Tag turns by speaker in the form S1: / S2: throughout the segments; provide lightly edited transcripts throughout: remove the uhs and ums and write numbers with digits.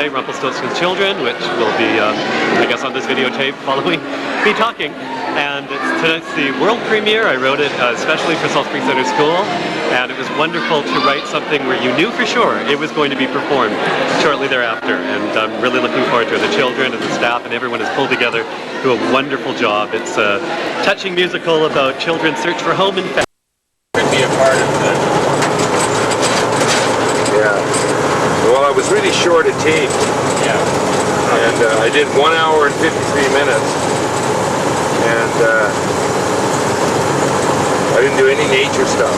S1: play Rumpelstiltskin's Children, which will be, I guess, on this videotape following me talking. And tonight's the world premiere. I wrote it especially for Salt Spring Center School, and it was wonderful to write something where you knew for sure it was going to be performed shortly thereafter. And I'm really looking forward to it. The children and the staff and everyone has pulled together to do a wonderful job. It's a touching musical about children's search for home and family.
S2: Could be a part of that.
S3: Yeah. Well, I was really short of tape.
S2: Yeah.
S3: And I did 1 hour and 53 minutes. And I didn't do any nature stuff.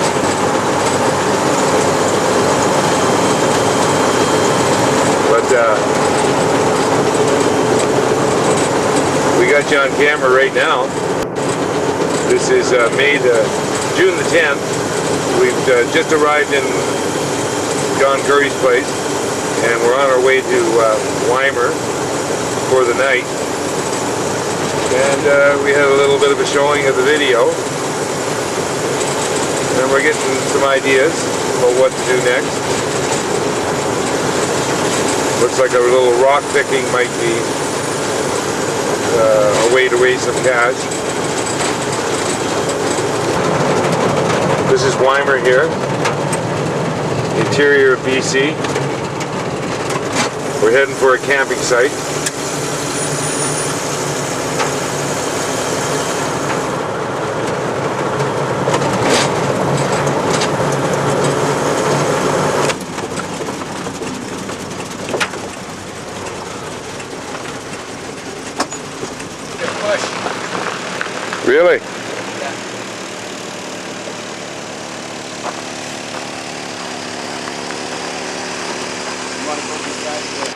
S3: But we got you on camera right now. This is June the 10th. We've just arrived in John Currie's place, and we're on our way to Weimar for the night. And we had a little bit of a showing of the video, and we're getting some ideas about what to do next. Looks like a little rock picking might be a way to raise some cash. This is Weimar here, interior of BC. We're heading for a camping site. Really?
S2: Yeah. You want to go beside the...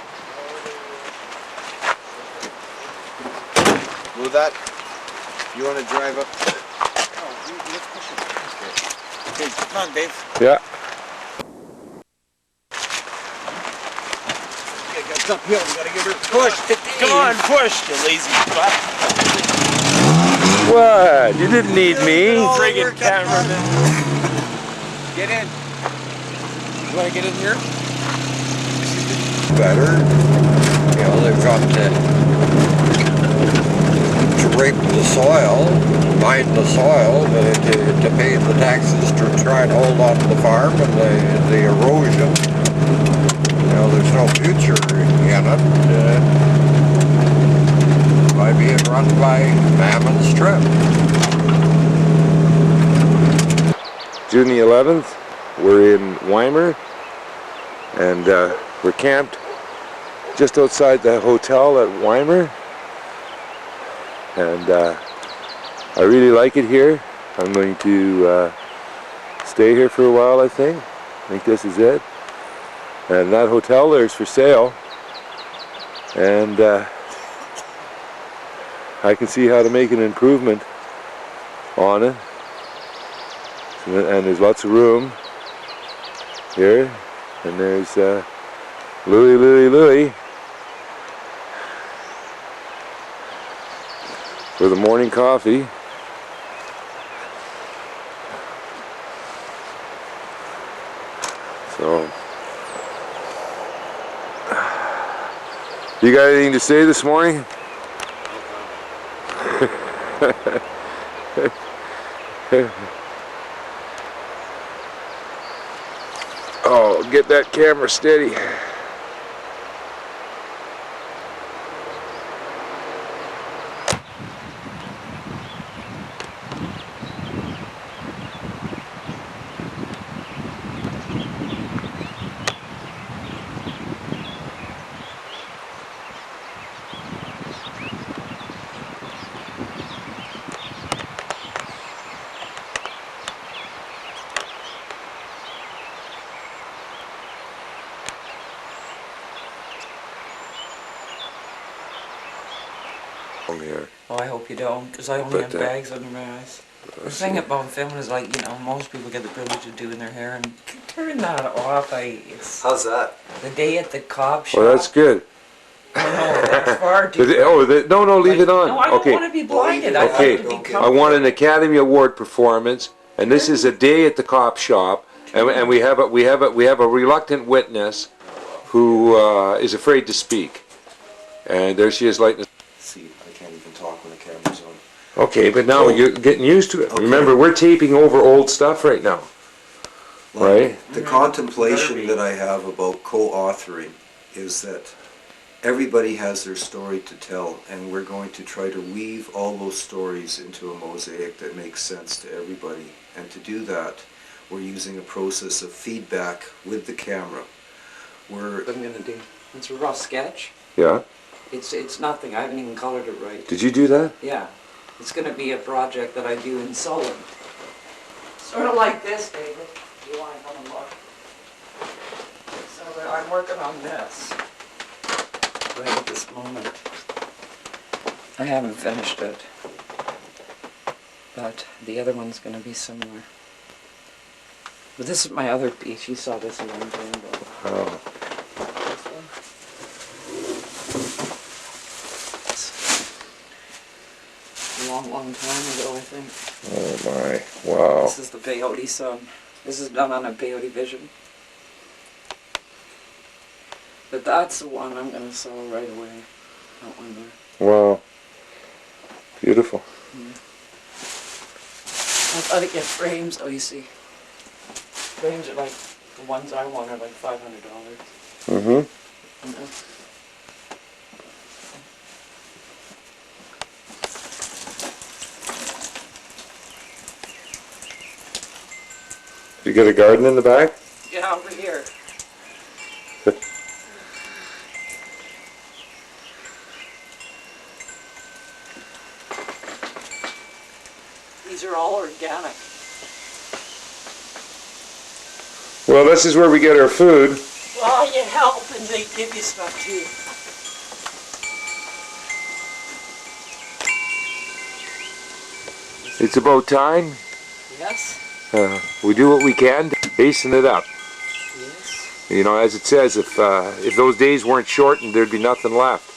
S2: Move that? You want to drive up? Oh, let's push it. Okay, come on, Dave.
S3: Yeah.
S2: It's uphill, we gotta give her a push. Come on, push, you lazy butt.
S3: What? You didn't need me.
S2: Friggin' cameraman. Get in. You wanna get in here?
S4: Better. You know, they've got to rape the soil, mine the soil, to pay the taxes to try and hold on to the farm and the erosion. You know, there's no future in it by being run by Mammon's Trip.
S3: June the 11th, we're in Weimar, and we're camped just outside the hotel at Weimar, and I really like it here. I'm going to stay here for a while, I think. I think this is it. And that hotel there is for sale, and I can see how to make an improvement on it. And there's lots of room here, and there's Louie for the morning coffee. So, you got anything to say this morning? Oh, get that camera steady. Here.
S5: Oh, I hope you don't, because I only have bags under my eyes. The thing about filming is, like, you know, most people get the privilege of doing their hair, and turn that off. It's
S2: How's that?
S5: the day at the cob shop.
S3: Well, that's good.
S5: Oh, no, that's far too
S3: No, leave it on.
S5: No, I don't
S3: okay.
S5: want to be blinded.
S3: Okay.
S5: I want to be comfortable.
S3: I want an Academy Award performance, and this is a day at the cop shop, and we have a reluctant witness who is afraid to speak. And there she is lighting.
S4: See, I can't even talk when the camera's on.
S3: Okay, but now you're getting used to it.
S4: Okay.
S3: Remember, we're taping over old stuff right now. Right?
S4: The contemplation that I have about co-authoring is that everybody has their story to tell, and we're going to try to weave all those stories into a mosaic that makes sense to everybody. And to do that, we're using a process of feedback with the camera.
S5: What I'm gonna do. It's a rough sketch.
S3: Yeah.
S5: It's nothing. I haven't even colored it right.
S3: Did you do that?
S5: Yeah. It's gonna be a project that I do in Sullen. Sort of like this, David. If you want to come and look. So I'm working on this right at this moment. I haven't finished it, but the other one's gonna be similar. But this is my other piece. You saw this a long time ago.
S3: Oh.
S5: A long time ago, I think.
S3: Oh my. Wow.
S5: This is the peyote sun. This is done on a peyote vision. But that's the one I'm going to sell right away. That one there.
S3: Wow. Beautiful.
S5: I've got to get frames, oh you see. Frames are like, the ones I want are like $500.
S3: Mm-hmm.
S5: You know?
S3: You got a garden in the back?
S5: Yeah, over here. These are all organic.
S3: Well, this is where we get our food.
S5: Well, you help and they give you stuff too.
S3: It's about time.
S5: Yes?
S3: We do what we can to hasten it up.
S5: Yes.
S3: You know, as it says, if those days weren't shortened, there'd be nothing left.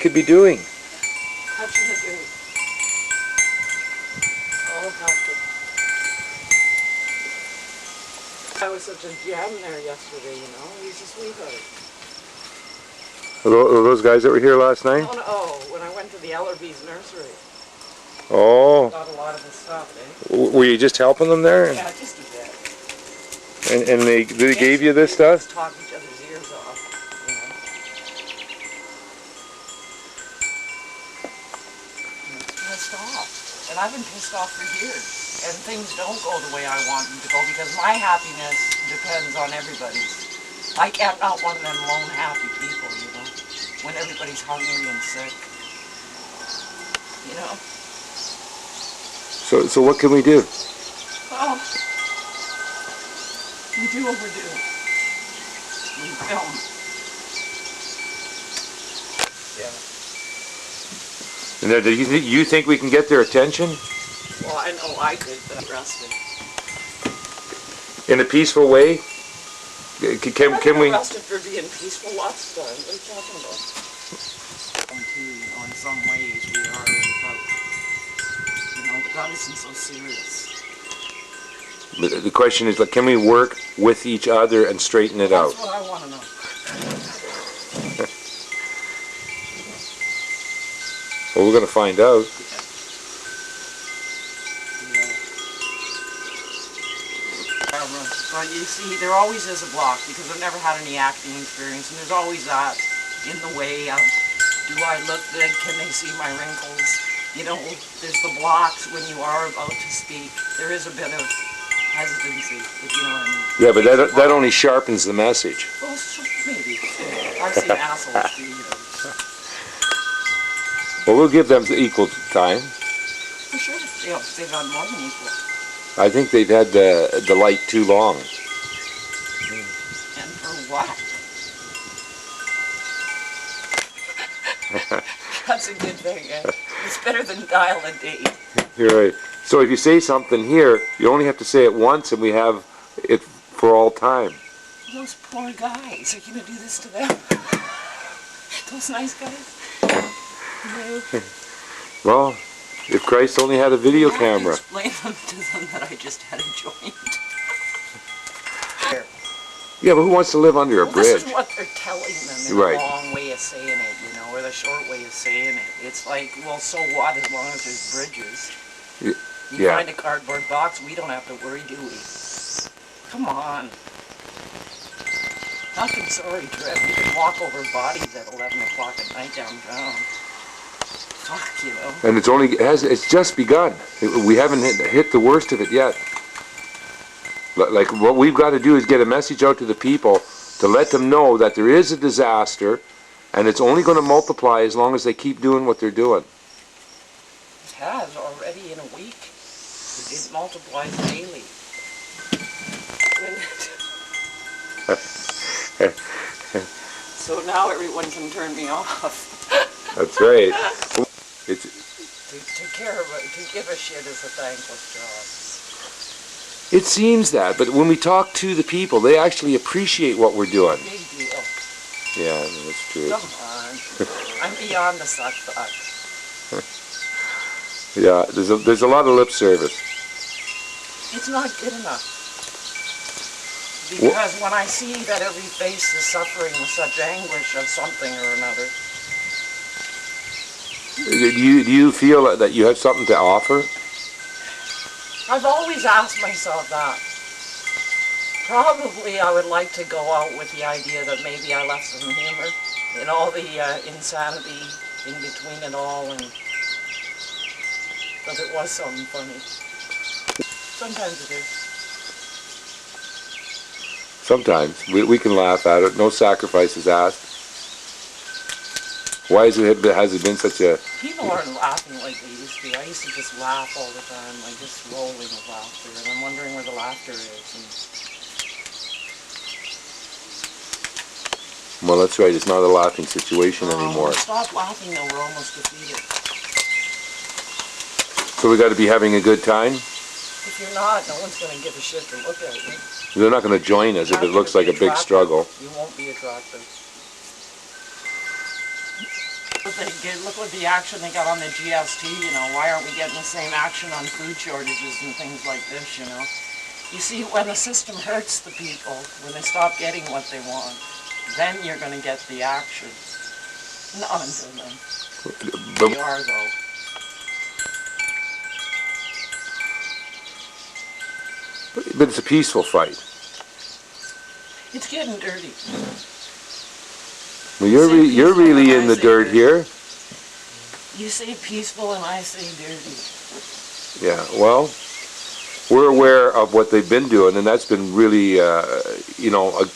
S3: Could be doing.
S5: Touching the dirt. All happy. I was such a gem there yesterday, you know. He's a sweetheart.
S3: Are those guys that were here last night?
S5: Oh, when I went to the Ellerby's nursery.
S3: Oh.
S5: Got a lot of the stuff,
S3: Were you just helping them there?
S5: Yeah, just a bit.
S3: And they gave you this stuff?
S5: Just talk each other's ears off, you know. And it's pissed off. And I've been pissed off for years. And things don't go the way I want them to go because my happiness depends on everybody's. I can't not one of them lone happy people, you know, when everybody's hungry and sick. You know?
S3: So what can we do?
S5: Well, we do what we do. We film. Yeah.
S3: And do you think we can get their attention?
S5: Well, I know I could, but I'm arrested.
S3: In a peaceful way? Can we?
S5: Arrested for being peaceful lots of times. What are you talking about? In some ways we are, but you know, but that isn't so serious.
S3: The question is, like, can we work with each other and straighten it out?
S5: That's what I want to know.
S3: Well, we're going to find out.
S5: But you see, there always is a block because I've never had any acting experience, and there's always that in the way of, do I look good? Can they see my wrinkles? You know, there's the blocks when you are about to speak. There is a bit of hesitancy, if you know what I mean.
S3: Yeah, but that only sharpens the message.
S5: Well, maybe. I've seen assholes do, you know.
S3: Well, we'll give them equal time.
S5: For sure. They've had more than equal.
S3: I think they've had the light too long.
S5: what? That's a good thing, eh? It's better than dial a date.
S3: You're right. So if you say something here, you only have to say it once and we have it for all time.
S5: Those poor guys, are you going to do this to them? Those nice guys? No.
S3: Well, if Christ only had a video camera.
S5: Explain to them that I just had a joint.
S3: Yeah, but who wants to live under a bridge?
S5: This is what they're telling them in
S3: Right.
S5: a long way of saying it, you know, or the short way of saying it. It's like, well, so what as long as there's bridges? You
S3: Yeah.
S5: find a cardboard box, we don't have to worry, do we? Come on. Nothing sorry, Trev. You can walk over bodies at 11 o'clock at night downtown. Fuck, you know.
S3: And it's just begun. We haven't hit the worst of it yet. Like what we've got to do is get a message out to the people to let them know that there is a disaster and it's only going to multiply as long as they keep doing what they're doing.
S5: It has already in a week. It multiplies daily. So now everyone can turn me off.
S3: That's right. It's
S5: To give a shit is a thankless job.
S3: It seems that, but when we talk to the people, they actually appreciate what we're doing.
S5: Big deal.
S3: Yeah, that's true.
S5: Come on. I'm beyond the suck.
S3: Yeah, there's a lot of lip service.
S5: It's not good enough. Because when I see that every face is suffering with such anguish of something or another.
S3: Do you feel that you have something to offer?
S5: I've always asked myself that. Probably I would like to go out with the idea that maybe I left some humor in all the insanity in between it all, and that it was something funny. Sometimes it is.
S3: Sometimes. We can laugh at it. No sacrifices asked. Why has it been such a...
S5: People aren't laughing like they used to. I used to just laugh all the time, like just rolling with laughter, and I'm wondering where the laughter is.
S3: Well, that's right. It's not a laughing situation anymore.
S5: Stop laughing though, we're almost defeated.
S3: So we got to be having a good time?
S5: If you're not, no one's going to give a shit to look at you.
S3: They're not going to join us if it looks like a big struggle.
S5: You won't be attractive. Look what the action they got on the GST, you know. Why aren't we getting the same action on food shortages and things like this, you know? You see, when the system hurts the people, when they stop getting what they want, then you're going to get the action. Not until then. We are, though.
S3: But it's a peaceful fight.
S5: It's getting dirty.
S3: Well, you're really in the dirt here.
S5: You say peaceful and I say dirty.
S3: Yeah, well, we're aware of what they've been doing, and that's been really, you know,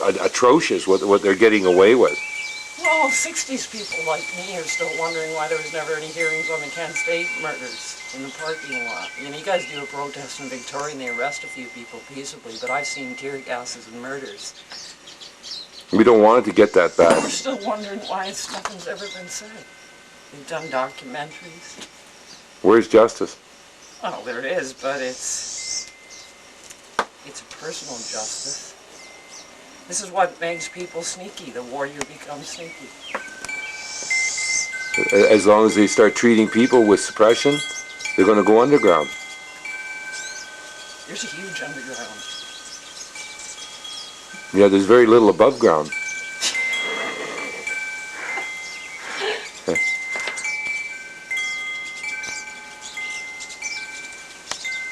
S3: atrocious what they're getting away with.
S5: Well, 60s people like me are still wondering why there was never any hearings on the Kent State murders in the parking lot. You know, you guys do a protest in Victoria and they arrest a few people peaceably, but I've seen tear gases and murders.
S3: We don't want it to get that bad.
S5: We're still wondering why nothing's ever been said. We've done documentaries.
S3: Where's justice?
S5: Well, there is, but it's a personal justice. This is what makes people sneaky. The warrior becomes sneaky.
S3: As long as they start treating people with suppression, they're going to go underground.
S5: There's a huge underground.
S3: Yeah, there's very little above ground.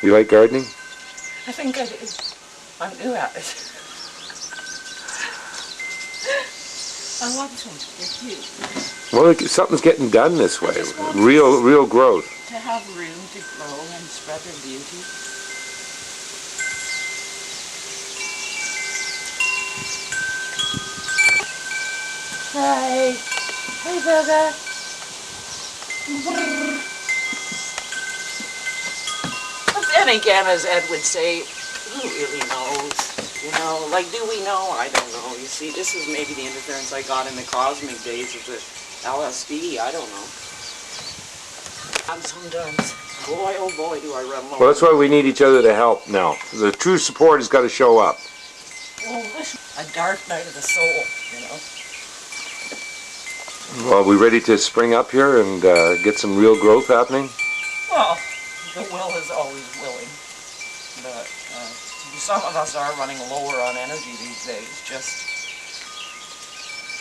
S3: You like gardening?
S5: I think I do. I'm new at it. I love them. They're cute.
S3: Well, something's getting done this way. Real growth.
S5: To have room to grow and spread their beauty. Hi. Hey, Bugger. But then again, as Ed would say, who really knows? You know, like, do we know? I don't know. You see, this is maybe the interference I got in the cosmic days of the LSD, I don't know. And sometimes, boy, oh boy, do I run low.
S3: Well, that's why we need each other to help now. The true support has got to show up.
S5: Well, listen, a dark night of the soul, you know.
S3: Well, are we ready to spring up here and get some real growth happening?
S5: Well, the will is always willing, but some of us are running lower on energy these days, just...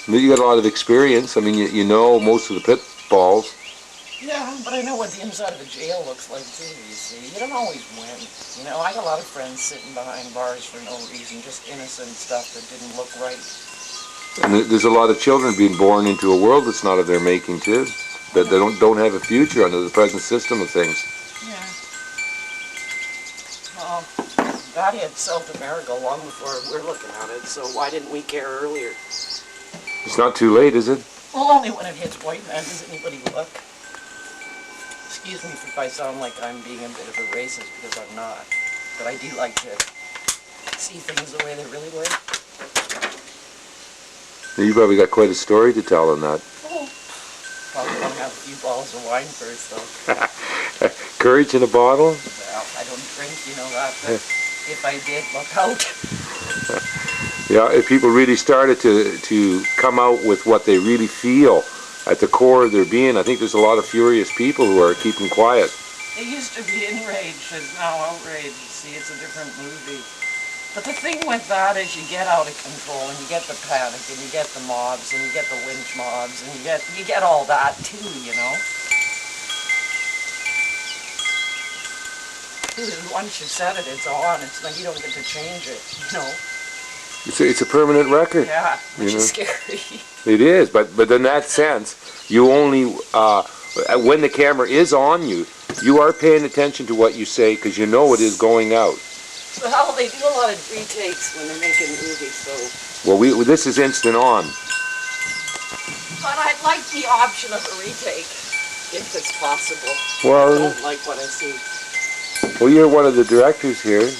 S3: You got a lot of experience. I mean, you know most of the pitfalls.
S5: Yeah, but I know what the inside of a jail looks like too, you see. You don't always win. You know, I got a lot of friends sitting behind bars for no reason, just innocent stuff that didn't look right.
S3: And there's a lot of children being born into a world that's not of their making too. That they don't have a future under the present system of things.
S5: Yeah. Well, that hit South America long before we're looking at it, so why didn't we care earlier?
S3: It's not too late, is it?
S5: Well, only when it hits white men does anybody look. Excuse me if I sound like I'm being a bit of a racist, because I'm not. But I do like to see things the way they really were.
S3: You probably got quite a story to tell on that.
S5: Oh. Probably want to have a few bottles of wine first, though.
S3: Courage in a bottle?
S5: Well, I don't drink, you know that, but if I did, look out.
S3: Yeah, if people really started to come out with what they really feel at the core of their being, I think there's a lot of furious people who are keeping quiet.
S5: It used to be enraged, it's now outraged. You see, it's a different movie. But the thing with that is you get out of control, and you get the panic, and you get the mobs, and you get the lynch mobs, and you get all that too, you know? Once you've said it, it's on. It's like you don't get to change it, you know?
S3: It's a permanent record.
S5: Yeah, which
S3: you know?
S5: is scary.
S3: It is, but in that sense, you only, when the camera is on you, you are paying attention to what you say because you know it is going out.
S5: Well, they do a lot of retakes when they're making movies, so...
S3: Well, this is instant on.
S5: But I'd like the option of a retake, if it's possible.
S3: Well,
S5: I don't like what I see.
S3: Well, you're one of the directors here.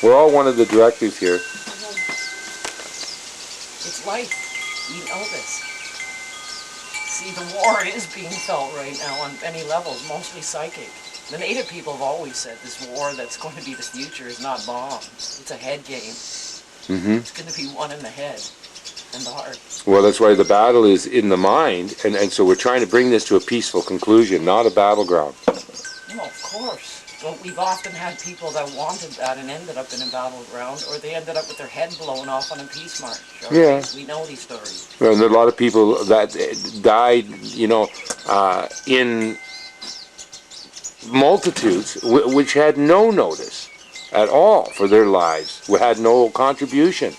S3: We're all one of the directors here.
S5: It's life. You know this. See, the war is being felt right now on many levels, mostly psychic. The native people have always said this war that's going to be the future is not bombs. It's a head game.
S3: Mm-hmm.
S5: It's going to be one in the head and the heart.
S3: Well, that's why the battle is in the mind, and so we're trying to bring this to a peaceful conclusion, not a battleground.
S5: No, of course. But we've often had people that wanted that and ended up in a battleground, or they ended up with their head blown off on a peace march. Okay?
S3: Yeah.
S5: We know these stories.
S3: Well, and there are a lot of people that died, you know, in multitudes which had no notice at all for their lives, who had no contribution.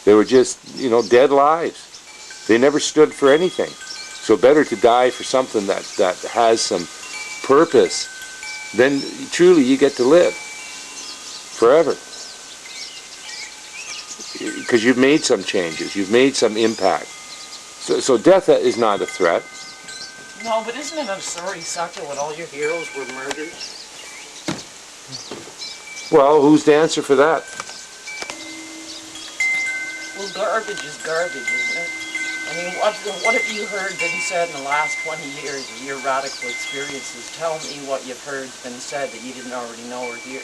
S3: They were just, you know, dead lives. They never stood for anything. So better to die for something that has some purpose, then truly you get to live forever. Because you've made some changes, you've made some impact. So death is not a threat.
S5: No, but isn't it a sorry sucker when all your heroes were murdered?
S3: Well, who's to answer for that?
S5: Well, garbage is garbage, isn't it? I mean, what have you heard been said in the last 20 years of your radical experiences? Tell me what you've heard been said that you didn't already know or hear.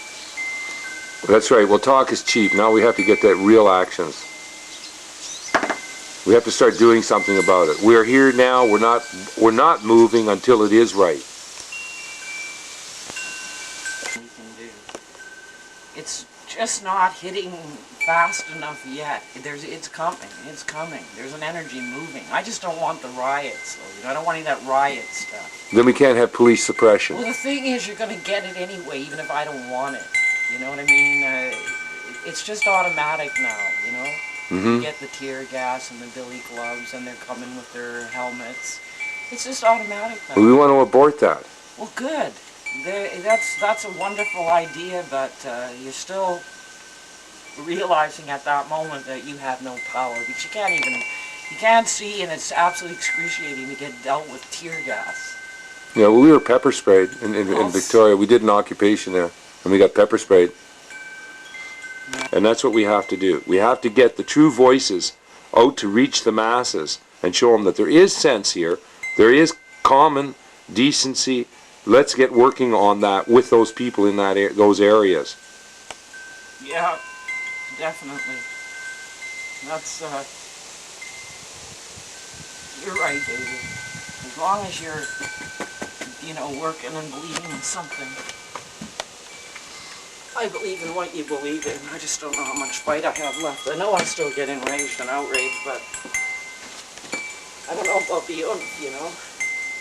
S3: That's right. Well, talk is cheap. Now we have to get that real actions. We have to start doing something about it. We're here now. We're not moving until it is right.
S5: We can do. It's just not hitting fast enough yet. It's coming. It's coming. There's an energy moving. I just don't want the riots, though. You know, I don't want any of that riot stuff.
S3: Then we can't have police suppression.
S5: Well, the thing is, you're going to get it anyway, even if I don't want it. You know what I mean? It's just automatic now, you know?
S3: Mm-hmm.
S5: You get the tear gas and the billy gloves, and they're coming with their helmets. It's just automatic now.
S3: We want to abort that.
S5: Well, good. That's a wonderful idea, but you're still realizing at that moment that you have no power. But you can't see, and it's absolutely excruciating to get dealt with tear gas.
S3: Yeah, well, we were pepper sprayed in Victoria. We did an occupation there, and we got pepper sprayed. And that's what we have to do. We have to get the true voices out to reach the masses and show them that there is sense here, there is common decency. Let's get working on that with those people in those areas.
S5: Yeah, definitely. That's, you're right, David. As long as you're, working and believing in something. I believe in what you believe in. I just don't know how much fight I have left. I know I still get enraged and outraged, but I don't know about beyond,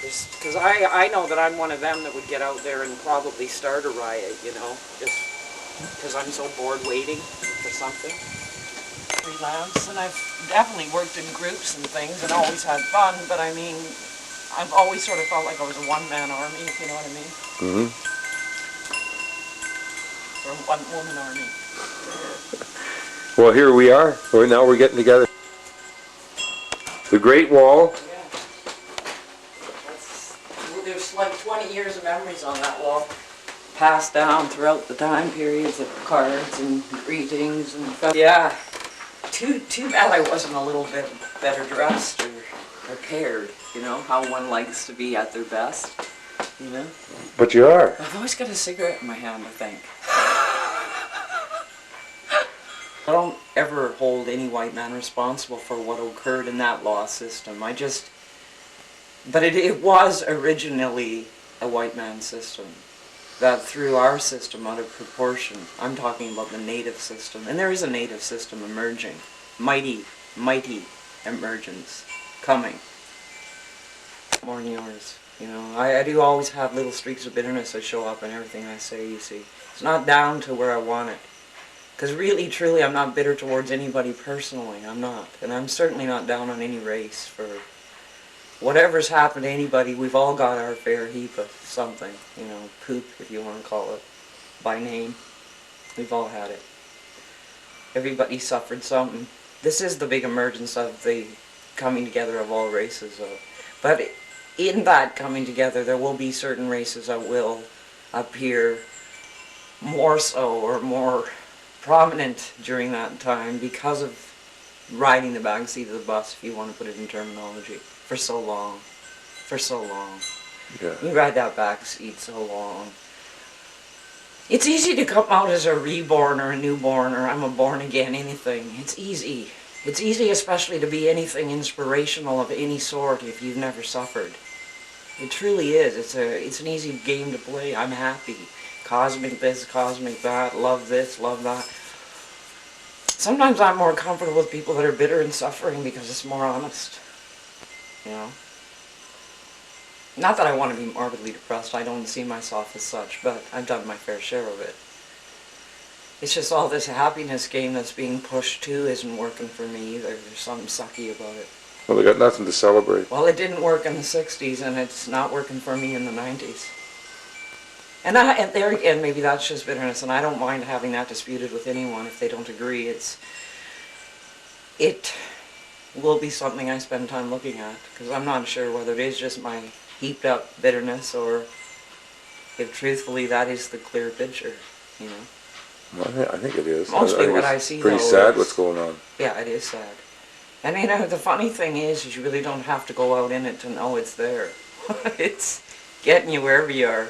S5: because I know that I'm one of them that would get out there and probably start a riot, just because I'm so bored waiting for something. Freelance, and I've definitely worked in groups and things and always had fun, but I mean, I've always sort of felt like I was a one-man army, if you know what I mean.
S3: Mm-hmm.
S5: Or a one-woman army.
S3: Well, here we are. Now we're getting together. The Great Wall.
S5: Yeah. There's like 20 years of memories on that wall. Passed down throughout the time periods of cards and greetings and stuff. Yeah. Too bad I wasn't a little bit better dressed or prepared, how one likes to be at their best,
S3: But you are.
S5: I've always got a cigarette in my hand, I think. I don't ever hold any white man responsible for what occurred in that law system. But it was originally a white man system that threw our system out of proportion. I'm talking about the native system. And there is a native system emerging. Mighty, mighty emergence coming. More than yours. I do always have little streaks of bitterness that show up in everything I say, you see. It's not down to where I want it. Because really, truly, I'm not bitter towards anybody personally. I'm not. And I'm certainly not down on any race for whatever's happened to anybody. We've all got our fair heap of something, poop, if you want to call it, by name. We've all had it. Everybody suffered something. This is the big emergence of the coming together of all races, though. But in that coming together, there will be certain races that will appear more so or more prominent during that time because of riding the back seat of the bus, if you want to put it in terminology, for so long. For so long.
S3: Yeah.
S5: You ride that back seat so long. It's easy to come out as a reborn or a newborn or I'm a born again anything. It's easy. It's easy especially to be anything inspirational of any sort if you've never suffered. It truly is. It's an easy game to play. I'm happy. Cosmic this, cosmic that, love this, love that. Sometimes I'm more comfortable with people that are bitter and suffering because it's more honest. Not that I want to be morbidly depressed. I don't see myself as such, but I've done my fair share of it. It's just all this happiness game that's being pushed too isn't working for me either. There's something sucky about it.
S3: Well, they got nothing to celebrate.
S5: Well, it didn't work in the 60s, and it's not working for me in the 90s. And there again, maybe that's just bitterness, and I don't mind having that disputed with anyone if they don't agree. It will be something I spend time looking at, because I'm not sure whether it is just my heaped up bitterness or if truthfully that is the clear picture,
S3: Well, I think it is.
S5: Mostly what I see,
S3: pretty
S5: though,
S3: sad
S5: is,
S3: what's going on.
S5: Yeah, it is sad. And the funny thing is you really don't have to go out in it to know it's there. It's getting you wherever you are.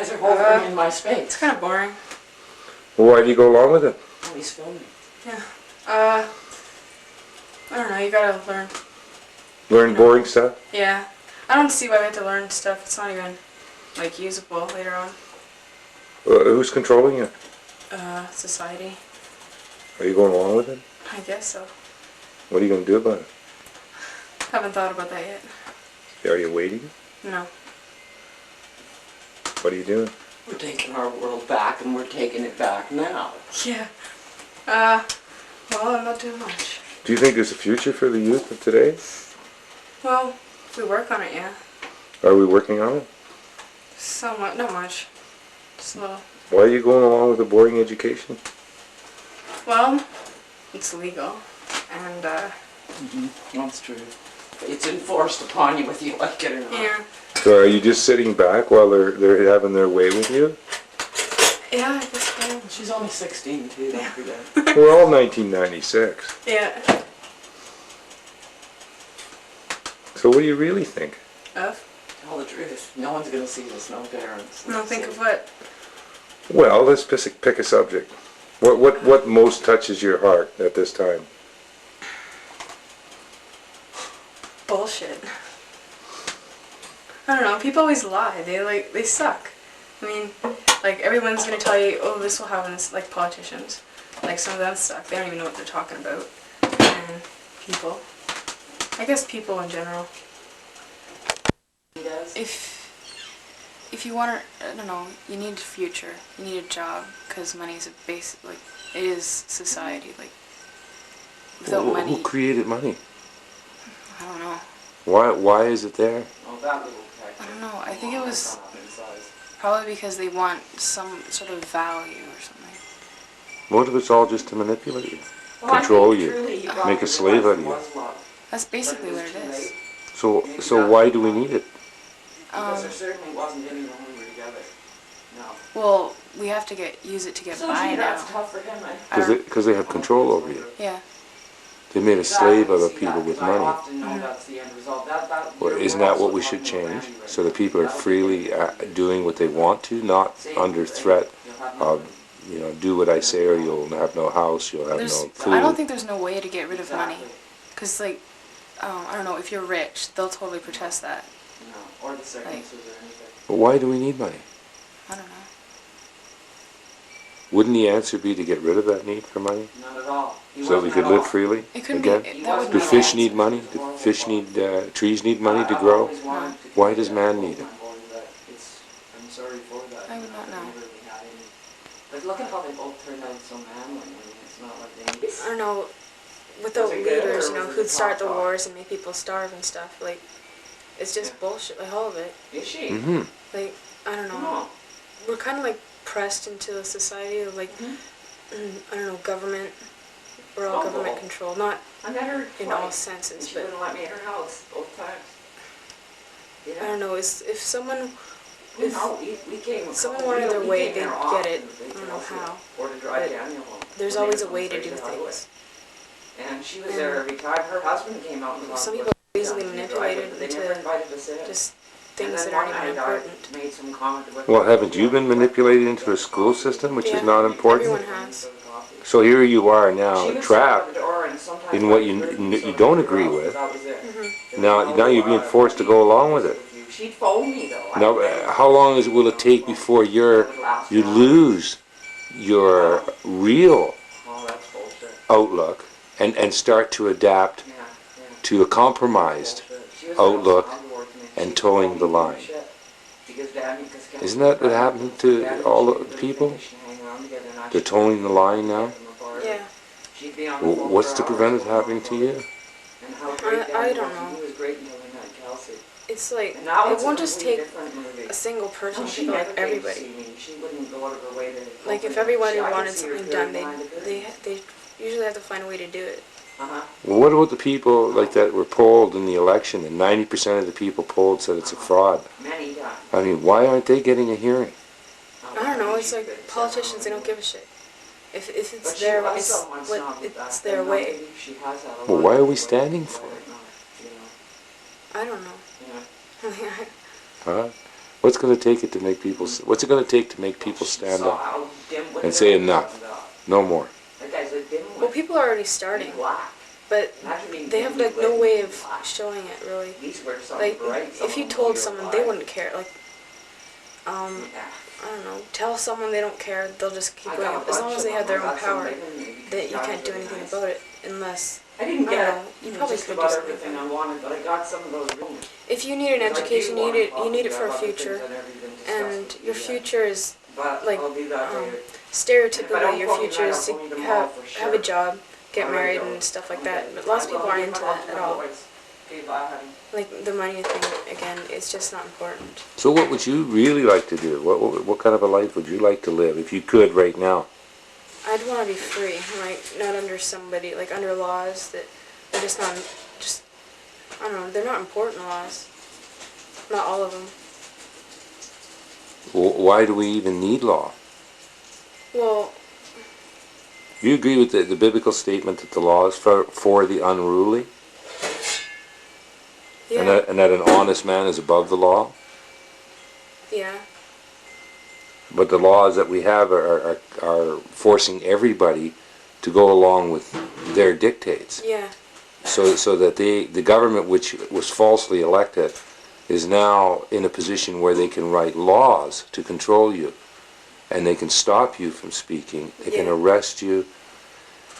S5: guys are holding in my
S6: It's
S5: space.
S6: kind of boring.
S3: Well, why do you go along with it?
S5: Oh, he's filming.
S6: Yeah. I don't know, you gotta learn.
S3: Learn boring stuff?
S6: Yeah. I don't see why we have to learn stuff. It's not even, like, usable later on.
S3: Who's controlling you?
S6: Society.
S3: Are you going along with it?
S6: I guess so.
S3: What are you going to do about it?
S6: Haven't thought about that yet.
S3: Are you waiting?
S6: No.
S3: What are you doing?
S5: We're taking our world back, and we're taking it back now.
S6: Yeah. Well, I'm not doing much.
S3: Do you think there's a future for the youth of today?
S6: Well, if we work on it, yeah.
S3: Are we working on it?
S6: Somewhat, not much. Just a little.
S3: Why are you going along with a boring education?
S6: Well, it's legal, and
S5: That's true. It's enforced upon you whether you like it or not.
S6: yeah,
S3: So are you just sitting back while they're having their way with you?
S6: yeah, I guess so.
S5: She's only 16 too, don't forget.
S3: We're all 1996.
S6: Yeah.
S3: So what do you really think?
S6: Of?
S5: Tell the truth. No one's gonna see this, no parents.
S6: No, think of what?
S3: Well, let's pick a subject. What most touches your heart at this time?
S6: Bullshit. I don't know. People always lie. They suck. I mean, like everyone's gonna tell you, oh, this will happen. This, like politicians, like some of them suck. They don't even know what they're talking about. And people. I guess people in general.
S5: He does.
S6: If you want to, I don't know, you need a future. You need a job because money is a basic, like, it is society. Like, without money,
S3: Who created money?
S6: I don't know.
S3: Why is it there?
S5: Oh, that little peck.
S6: I don't know. I think it was
S5: Gone up in size.
S6: probably because they want some sort of value or something.
S3: What if it's all just to manipulate you?
S5: Well, I
S3: Control
S5: think
S3: you.
S5: truly got
S3: Make a
S5: to
S3: slave
S5: realize
S3: out of
S5: there
S3: you.
S5: was love.
S6: That's basically what it is.
S3: So why do we need it?
S5: Because there certainly wasn't any when we were together. No.
S6: Well, we have to use it to get
S5: So
S6: by
S5: gee, that's
S6: now.
S5: tough for him, eh?
S6: I don't-
S3: Because they have control over you.
S6: Yeah.
S3: They made a slave out of
S5: See
S3: people
S5: that,
S3: with
S5: 'cause I
S3: money.
S5: often know that's the end result.
S3: Well, isn't that what we should change? So that people are freely doing what they want to, not under threat of, do what I say or you'll have no house, you'll have no food.
S6: I don't think there's no way to get rid of money. Because, like, I don't know, if you're rich, they'll totally protest that.
S5: No, or the sicknesses or anything.
S3: But why do we need money?
S6: I don't know.
S3: Wouldn't the answer be to get rid of that need for money?
S5: Not at all. He
S3: So we
S5: wasn't
S3: could
S5: at
S3: live
S5: all.
S3: freely
S6: It couldn't
S3: again?
S6: be, that would
S3: Do
S6: be
S3: fish
S6: bad.
S3: need money? Do fish need, trees need money to grow? Why does man need it?
S5: I'm sorry for that.
S6: I would not know.
S5: Never really had any. But look at how they both turned out so manly. I mean, it's not like they.
S6: I don't know, without
S5: Was it good,
S6: leaders,
S5: or
S6: you know,
S5: was it
S6: who'd start the
S5: talk?
S6: wars and make people starve and stuff, like, it's just bullshit, like, all of it.
S5: Is she?
S3: Mm-hmm.
S6: Like, I don't know.
S5: No.
S6: We're kind of, like, pressed into a society of, like, I don't know, government. We're all
S5: Oh,
S6: government
S5: well.
S6: controlled, not
S5: I met her
S6: in
S5: twice,
S6: all
S5: and
S6: senses,
S5: she
S6: but
S5: wouldn't let me in her house both times.
S6: I
S5: Yeah.
S6: don't know, if someone, if
S5: No, we came. a
S6: someone
S5: couple-
S6: wanted
S5: we
S6: their way,
S5: came there
S6: they'd
S5: often,
S6: get it.
S5: they
S6: I don't
S5: tell
S6: know
S5: us
S6: how.
S5: Or to drive
S6: but
S5: Daniel home.
S6: there's
S5: When they
S6: always a
S5: were
S6: way to
S5: from
S6: do
S5: Fraser Highway.
S6: things.
S5: And she was there every time. Her husband came out and talked
S6: Some
S5: to
S6: people
S5: us
S6: are easily
S5: down in the
S6: manipulated
S5: driveway, but they
S6: into
S5: never invited us in.
S6: just
S5: And
S6: things
S5: then
S6: that aren't
S5: one
S6: even
S5: night I
S6: important.
S5: made some comment about-
S3: Well, haven't you been manipulated into a school system, which is
S6: Yeah,
S3: not important?
S6: everyone has.
S3: So here you are now,
S5: She would
S3: trapped
S5: sit by the door and sometimes
S3: in what
S5: I'd
S3: you
S5: hear them
S3: you
S5: sort of
S3: don't
S5: figure
S3: agree
S5: out
S3: with.
S5: that was it.
S6: Mm-hmm.
S5: There was
S3: Now you're being forced to go along with it.
S5: She'd phone me though.
S3: Now, how long will it take before you lose your real
S5: Oh, that's bullshit.
S3: outlook and start to adapt
S5: Yeah, yeah.
S3: to a compromised
S5: She was
S3: outlook
S5: out of work and
S3: and
S5: she'd
S3: towing
S5: phone
S3: the
S5: me for
S3: line?
S5: shit. Because Daddy-
S3: Isn't that what happened to
S5: Daddy and
S3: all
S5: she
S3: the
S5: would really
S3: people?
S5: think they should hang around together and
S3: They're
S5: actually
S3: towing the line now?
S5: get them apart.
S6: Yeah.
S5: She'd be on the phone
S3: What's
S5: for
S3: to prevent it
S5: hours
S3: happening to you?
S5: And how great
S6: I
S5: Daddy
S6: don't
S5: was, and
S6: know.
S5: he was great until he met Kelsey.
S6: It's like,
S5: And now
S6: it
S5: it's a
S6: won't just
S5: completely
S6: take
S5: different movie.
S6: a single person
S5: No,
S6: to
S5: she
S6: go
S5: never
S6: like
S5: came to
S6: everybody.
S5: see me. She wouldn't go out of her way to.
S6: Like, if
S5: open it.
S6: everybody
S5: I could
S6: wanted
S5: see her
S6: something
S5: clear
S6: done,
S5: behind the
S6: they usually have to find a way to do it.
S5: Uh-huh.
S3: Well, what about the people like that were polled in the election and 90% of the people polled said it's a fraud?
S5: Many times.
S3: I mean, why aren't they getting a hearing?
S6: I don't know, it's like politicians, they don't give a shit. If
S5: But
S6: it's
S5: she
S6: their,
S5: was
S6: it's
S5: someone
S6: what,
S5: snob with that,
S6: it's their
S5: and I
S6: way.
S5: believe she has had a
S3: Well,
S5: lot
S3: why
S5: of
S3: are we
S5: way
S3: standing
S5: to
S3: for
S5: go
S3: it?
S5: at night, you know.
S6: I don't know.
S5: Yeah.
S3: Huh? What's going to take it to make people? What's it going to take to make people stand
S5: Saw
S3: up
S5: how dim-witted
S3: and say
S5: it was.
S3: enough? No more.
S5: That guy's a dimwit.
S6: Well, people are already starting,
S5: Black.
S6: but
S5: Imagine being
S6: they have like no
S5: dimwit
S6: way
S5: and
S6: of
S5: black.
S6: showing it really.
S5: These were something
S6: Like,
S5: bright,
S6: if you
S5: someone
S6: told
S5: you're
S6: someone, they
S5: alive.
S6: wouldn't care. Like, I don't know, tell someone they don't care, they'll just keep
S5: I
S6: going.
S5: got a
S6: As long
S5: bunch
S6: as
S5: of
S6: they have
S5: them.
S6: their
S5: I
S6: own
S5: got some
S6: power,
S5: big ones.
S6: that you
S5: Guys
S6: can't do
S5: really
S6: anything
S5: nice.
S6: about it unless,
S5: I didn't
S6: I
S5: get
S6: don't know, you probably
S5: just
S6: could do
S5: about
S6: something.
S5: everything I wanted, but I got some of those rooms.
S6: If you need an
S5: Because I do
S6: education,
S5: want
S6: you need it for a
S5: other things
S6: future,
S5: that never even discussed
S6: and
S5: with
S6: your
S5: you yet.
S6: future is,
S5: But
S6: like,
S5: I'll do that later.
S6: stereotypically, your
S5: phone you
S6: future
S5: tonight,
S6: is
S5: I'll
S6: to
S5: phone you tomorrow
S6: have
S5: for
S6: have a
S5: sure.
S6: job, get
S5: Alright,
S6: married,
S5: though.
S6: and stuff like
S5: Okay.
S6: that. But lots of people aren't into that at all.
S5: Okay, bye, honey.
S6: Like, the money thing, again, it's just not important.
S3: So what would you really like to do? What kind of a life would you like to live if you could right now?
S6: I'd want to be free, like, not under somebody, like, under laws that they're just not, just, I don't know, they're not important laws. Not all of them.
S3: Why do we even need law?
S6: Well,
S3: Do you agree with the biblical statement that the law is for the unruly?
S6: yeah,
S3: And that an honest man is above the law?
S6: yeah,
S3: But the laws that we have are forcing everybody to go along with their dictates.
S6: yeah,
S3: So that the government, which was falsely elected, is now in a position where they can write laws to control you. And they can stop you from speaking. They can
S6: Yeah.
S3: arrest you.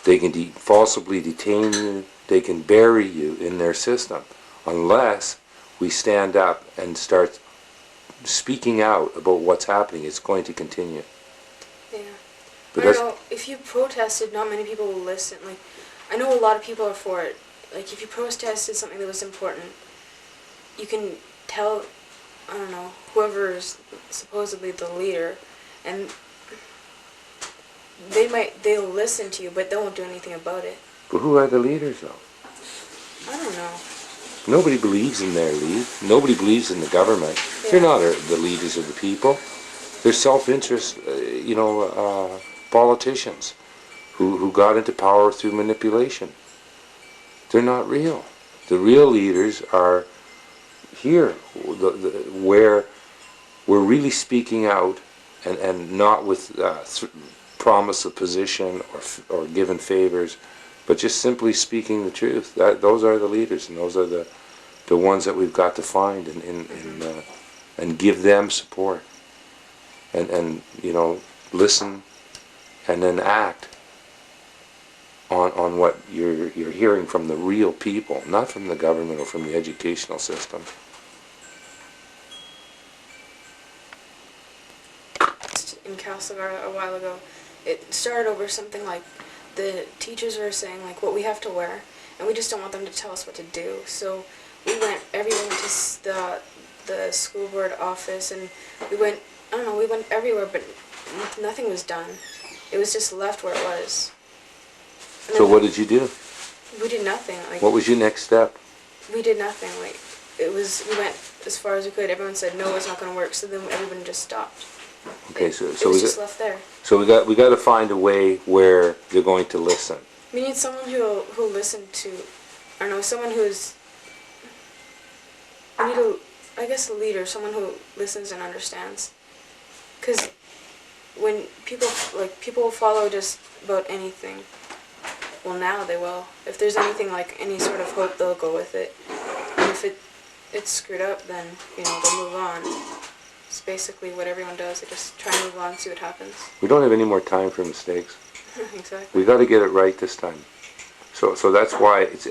S3: They can falsely detain you. They can bury you in their system. Unless we stand up and start speaking out about what's happening, it's going to continue.
S6: yeah.
S3: But
S6: I don't
S3: that's,
S6: know, if you protested, not many people will listen. Like, I know a lot of people are for it. Like, if you protested something that was important, you can tell, I don't know, whoever is supposedly the leader, and they'll listen to you, but they won't do anything about it.
S3: but who are the leaders, though?
S6: I don't know.
S3: Nobody believes in their lead. Nobody believes in the government.
S6: Yeah.
S3: They're not the leaders of the people. They're self-interest, politicians who got into power through manipulation. They're not real. The real leaders are here, where we're really speaking out and not with promise of position or given favors, but just simply speaking the truth. Those are the leaders, and those are the ones that we've got to find and give them support and listen and then act on what you're hearing from the real people, not from the government or from the educational system.
S6: In Castlegar a while ago, it started over something like the teachers were saying like what we have to wear, and we just don't want them to tell us what to do. So everyone went to the school board office, and we went everywhere, but nothing was done. It was just left where it was. And
S3: So
S6: then
S3: what did you do?
S6: we did nothing. Like,
S3: What was your next step?
S6: we did nothing. Like, we went as far as we could. Everyone said no, it's not going to work. So then everyone just stopped.
S3: Okay,
S6: It
S3: so
S6: was just left there.
S3: we got to find a way where they're going to listen.
S6: We need someone who'll listen to, I don't know, someone who's, we need I guess a leader, someone who listens and understands. Because when people will follow just about anything, well, now they will. If there's anything like any sort of hope, they'll go with it. And if it's screwed up, then, they'll move on. It's basically what everyone does. They just try and move on and see what happens.
S3: We don't have any more time for mistakes.
S6: Exactly.
S3: We got to get it right this time. So that's why it's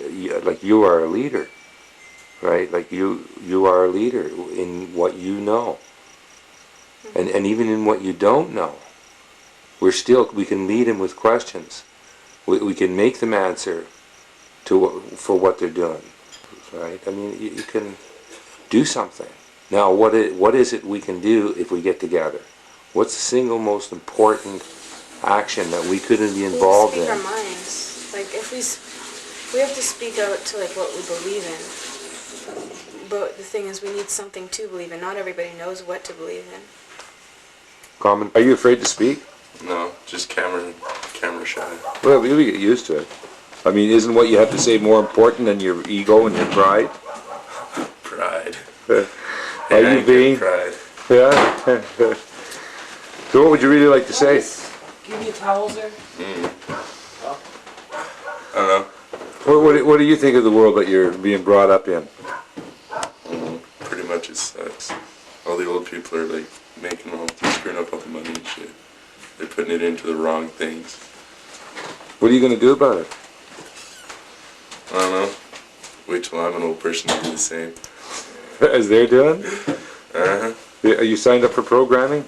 S3: like you are a leader, right? Like you are a leader in what you know, and even in what you don't know. We can lead them with questions. We can make them answer for what they're doing, right? I mean, you can do something. Now, what is it we can do if we get together? What's the single most important action that we couldn't be involved
S6: we
S3: in?
S6: speak our minds. Like, if we have to speak out to like what we believe in. But the thing is, we need something to believe in. Not everybody knows what to believe in.
S3: Comment? Are you afraid to speak?
S7: No, just camera shy.
S3: Well, you'll get used to it. I mean, isn't what you have to say more important than your ego and your pride?
S7: Pride.
S3: Are you
S7: Arrogant
S3: vain?
S7: pride.
S3: Yeah. So what would you really like to say?
S5: Give you towels there?
S7: I don't know.
S3: What do you think of the world that you're being brought up in?
S7: Pretty much it sucks. All the old people are like making all, screwing up all the money and shit. They're putting it into the wrong things.
S3: What are you going to do about it?
S7: I don't know. Wait till I'm an old person to do the same.
S3: As they're doing?
S7: Uh-huh.
S3: Are you signed up for programming?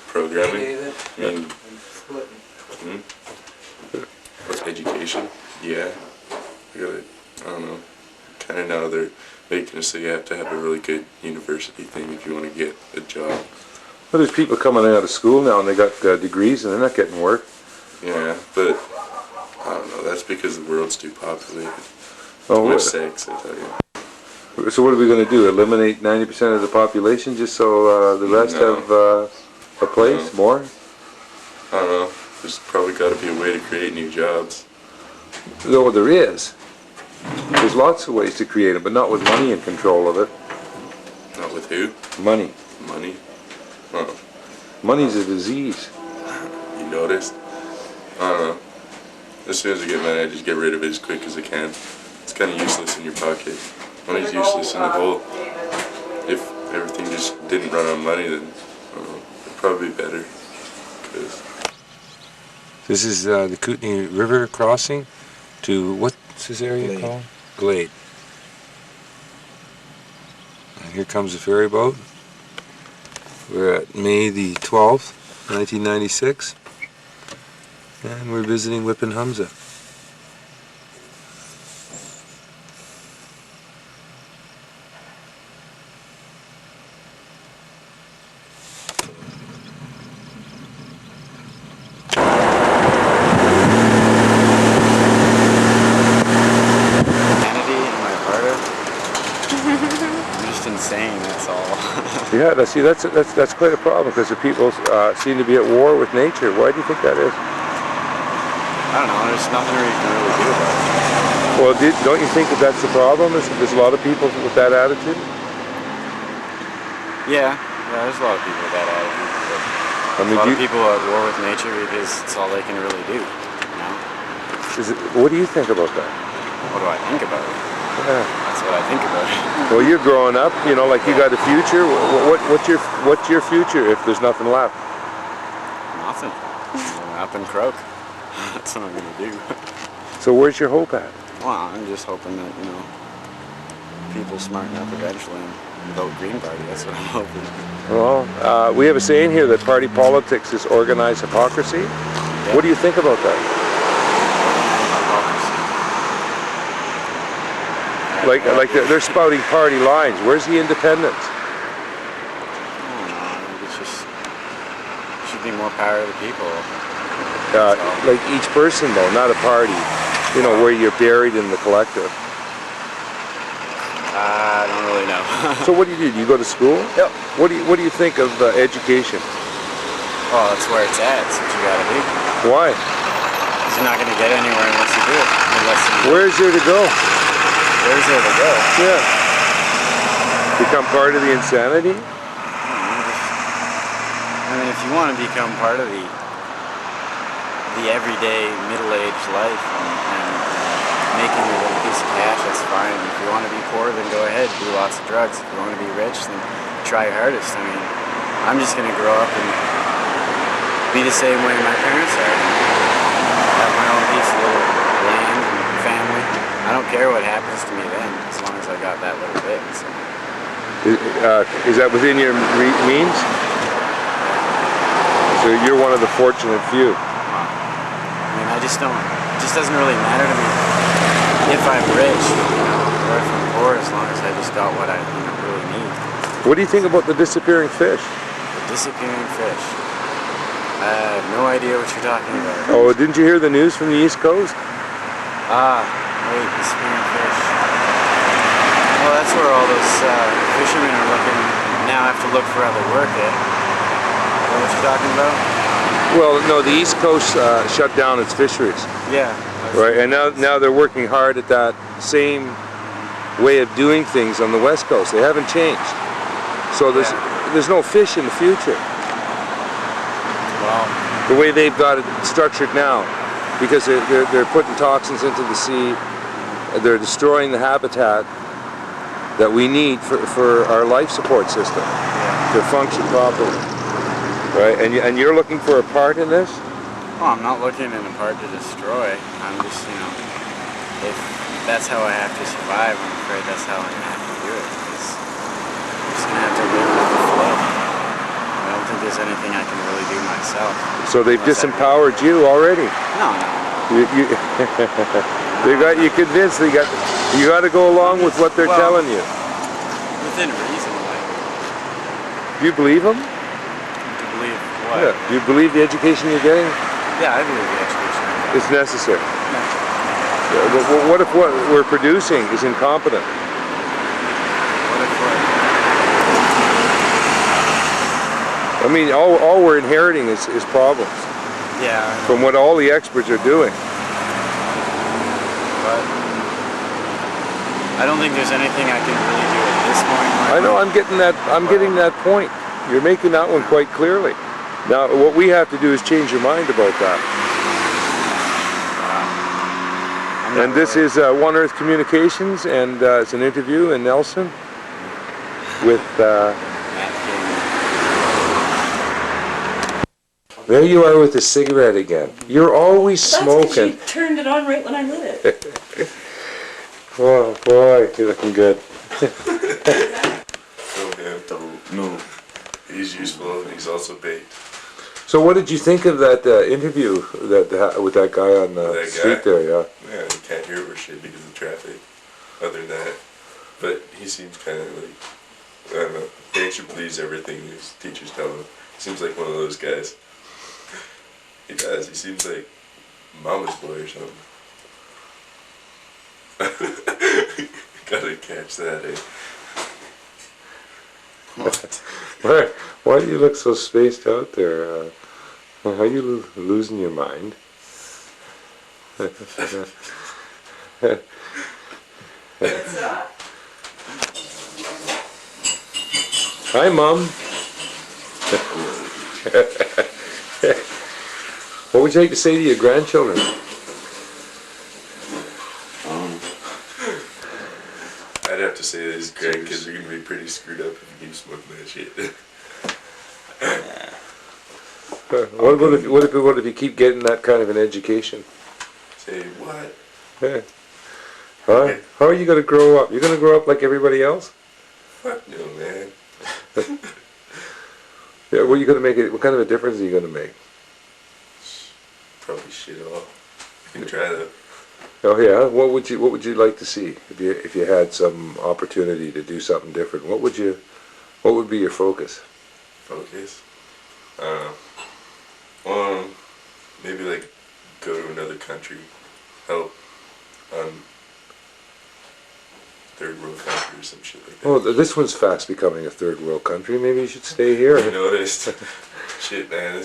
S7: Programming?
S5: David.
S7: And education? Yeah. I don't know. Kind of now they're making it so you have to have a really good university thing if you want to get a job.
S3: Well, there's people coming out of school now and they got degrees and they're not getting work.
S7: Yeah, but I don't know. That's because the world's too populated.
S3: Oh,
S7: Much sex, I tell you.
S3: so what are we going to do? Eliminate 90% of the population just so the rest
S7: No.
S3: have a place?
S7: No.
S3: More?
S7: I don't know. There's probably got to be a way to create new jobs.
S3: No, there is. There's lots of ways to create them, but not with money in control of it.
S7: Not with who?
S3: Money.
S7: Money? Oh,
S3: Money's a disease.
S7: you noticed? I don't know. As soon as I get money, I just get rid of it as quick as I can. It's kind of useless in your pocket. Money's useless in the whole. If everything just didn't run on money, then it'd probably be better. 'Cause
S3: This is the Kootenai River crossing to, what's this area
S2: Glade.
S3: called? Glade. And here comes the ferry boat. We're at May the 12th, 1996. And we're visiting Whip and Humza.
S8: Insane, that's all.
S3: Yeah, see, that's quite a problem because the people seem to be at war with nature. Why do you think that is?
S8: I don't know, there's nothing you can really do about it.
S3: Well, don't you think that that's the problem? Is that there's a lot of people with that attitude?
S8: Yeah, there's a lot of people with that attitude. But
S3: I mean,
S8: a lot of people are at war with nature because it's all they can really do. You know?
S3: What do you think about that?
S8: What do I think about it?
S3: Yeah.
S8: That's what I think about it.
S3: Well, you're growing up, you know, like you got a future. What's your future if there's nothing left?
S8: Nothing. Up and croak. That's what I'm gonna do.
S3: So where's your hope at?
S8: Well, I'm just hoping that, you know, people smarten up eventually and vote Green Party. That's what I'm hoping.
S3: Well, we have a saying here that party politics is organized hypocrisy.
S8: Yeah.
S3: What do you think about that? Like they're spouting party lines. Where's the independence?
S8: I don't know. It's just it should be more power to the people.
S3: Like each person, though, not a party. You know, where you're buried in the collective.
S8: I don't really know.
S3: So what do you do? Do you go to school?
S8: Yep.
S3: What do you think of education?
S8: Well, that's where it's at. That's what you gotta do.
S3: Why?
S8: 'Cause you're not gonna get anywhere unless you do it.
S3: Where is there to go?
S8: Where's there to go?
S3: Yeah. Become part of the insanity?
S8: I mean, if you want to become part of the everyday middle-aged life and making your little piece of cash, that's fine. If you want to be poor, then go ahead, do lots of drugs. If you want to be rich, then try your hardest. I mean, I'm just going to grow up and be the same way my parents are. Have my own piece of little land and family. I don't care what happens to me then, as long as I got that little bit. So.
S3: Is that within your means? So you're one of the fortunate few.
S8: I mean, it just doesn't really matter to me if I'm rich, you know, or if I'm poor, as long as I just got what I really need.
S3: What do you think about the disappearing fish?
S8: The disappearing fish. I have no idea what you're talking about.
S3: Oh, didn't you hear the news from the East Coast?
S8: Wait, disappearing fish. Well, that's where all those fishermen are looking, now have to look for other work at. Is that what you're talking about?
S3: Well, no, the East Coast shut down its fisheries.
S8: Yeah.
S3: Right, and now they're working hard at that same way of doing things on the West Coast. They haven't changed. So there's there's no fish in the future.
S8: Well,
S3: The way they've got it structured now, because they're putting toxins into the sea, they're destroying the habitat that we need for our life support system to function properly, right? And you're looking for a part in this?
S8: well, I'm not looking in a part to destroy. I'm just, you know, if that's how I have to survive, I'm afraid that's how I'm gonna have to do it. Because I'm just gonna have to live with the flow. I don't think there's anything I can really do myself.
S3: So they've disempowered you already.
S8: No.
S3: They got you convinced. You got to go along with what they're telling you.
S8: Within reason, like.
S3: Do you believe them?
S8: To believe what?
S3: Yeah. Do you believe the education you're getting
S8: Yeah, I believe the education.
S3: is necessary? What if what we're producing is incompetent?
S8: What if what?
S3: I mean, all we're inheriting is problems
S8: Yeah,
S3: from what all the experts are doing.
S8: but I don't think there's anything I can really do at this point.
S3: I know. I'm getting that point. You're making that one quite clearly. Now, what we have to do is change your mind about that. And this is One Earth Communications, and it's an interview in Nelson with. There you are with the cigarette again. You're always smoking.
S5: That's because you turned it on right when I lit it.
S3: Oh boy, you're looking good.
S7: No, he's useful and he's also baked.
S3: So, what did you think of that interview with that guy on the street there? Yeah.
S7: Yeah, you can't hear it or shit because of traffic. Other than that, but he seems kind of like, I don't know. He actually believes everything his teachers tell him. Seems like one of those guys. He does. He seems like mama's boy or something. Gotta catch that, eh? What?
S3: Why do you look so spaced out there? Are you losing your mind? Hi, Mom. What would you like to say to your grandchildren?
S7: I'd have to say this, Greg, because you're gonna be pretty screwed up if you keep smoking that shit.
S3: What if you keep getting that kind of an education?
S7: Say what?
S3: Yeah. Huh? How are you going to grow up? You're going to grow up like everybody else?
S7: Fuck no, man.
S3: Yeah. What are you going to make? What kind of a difference are you going to make?
S7: Probably shit all. You can try though.
S3: Oh yeah. What would you like to see if you had some opportunity to do something different? What would be your focus?
S7: Focus. Maybe like go to another country, help third world country or some shit like that.
S3: Oh, this one's fast becoming a third world country. Maybe you should stay here.
S7: I noticed. Shit, man.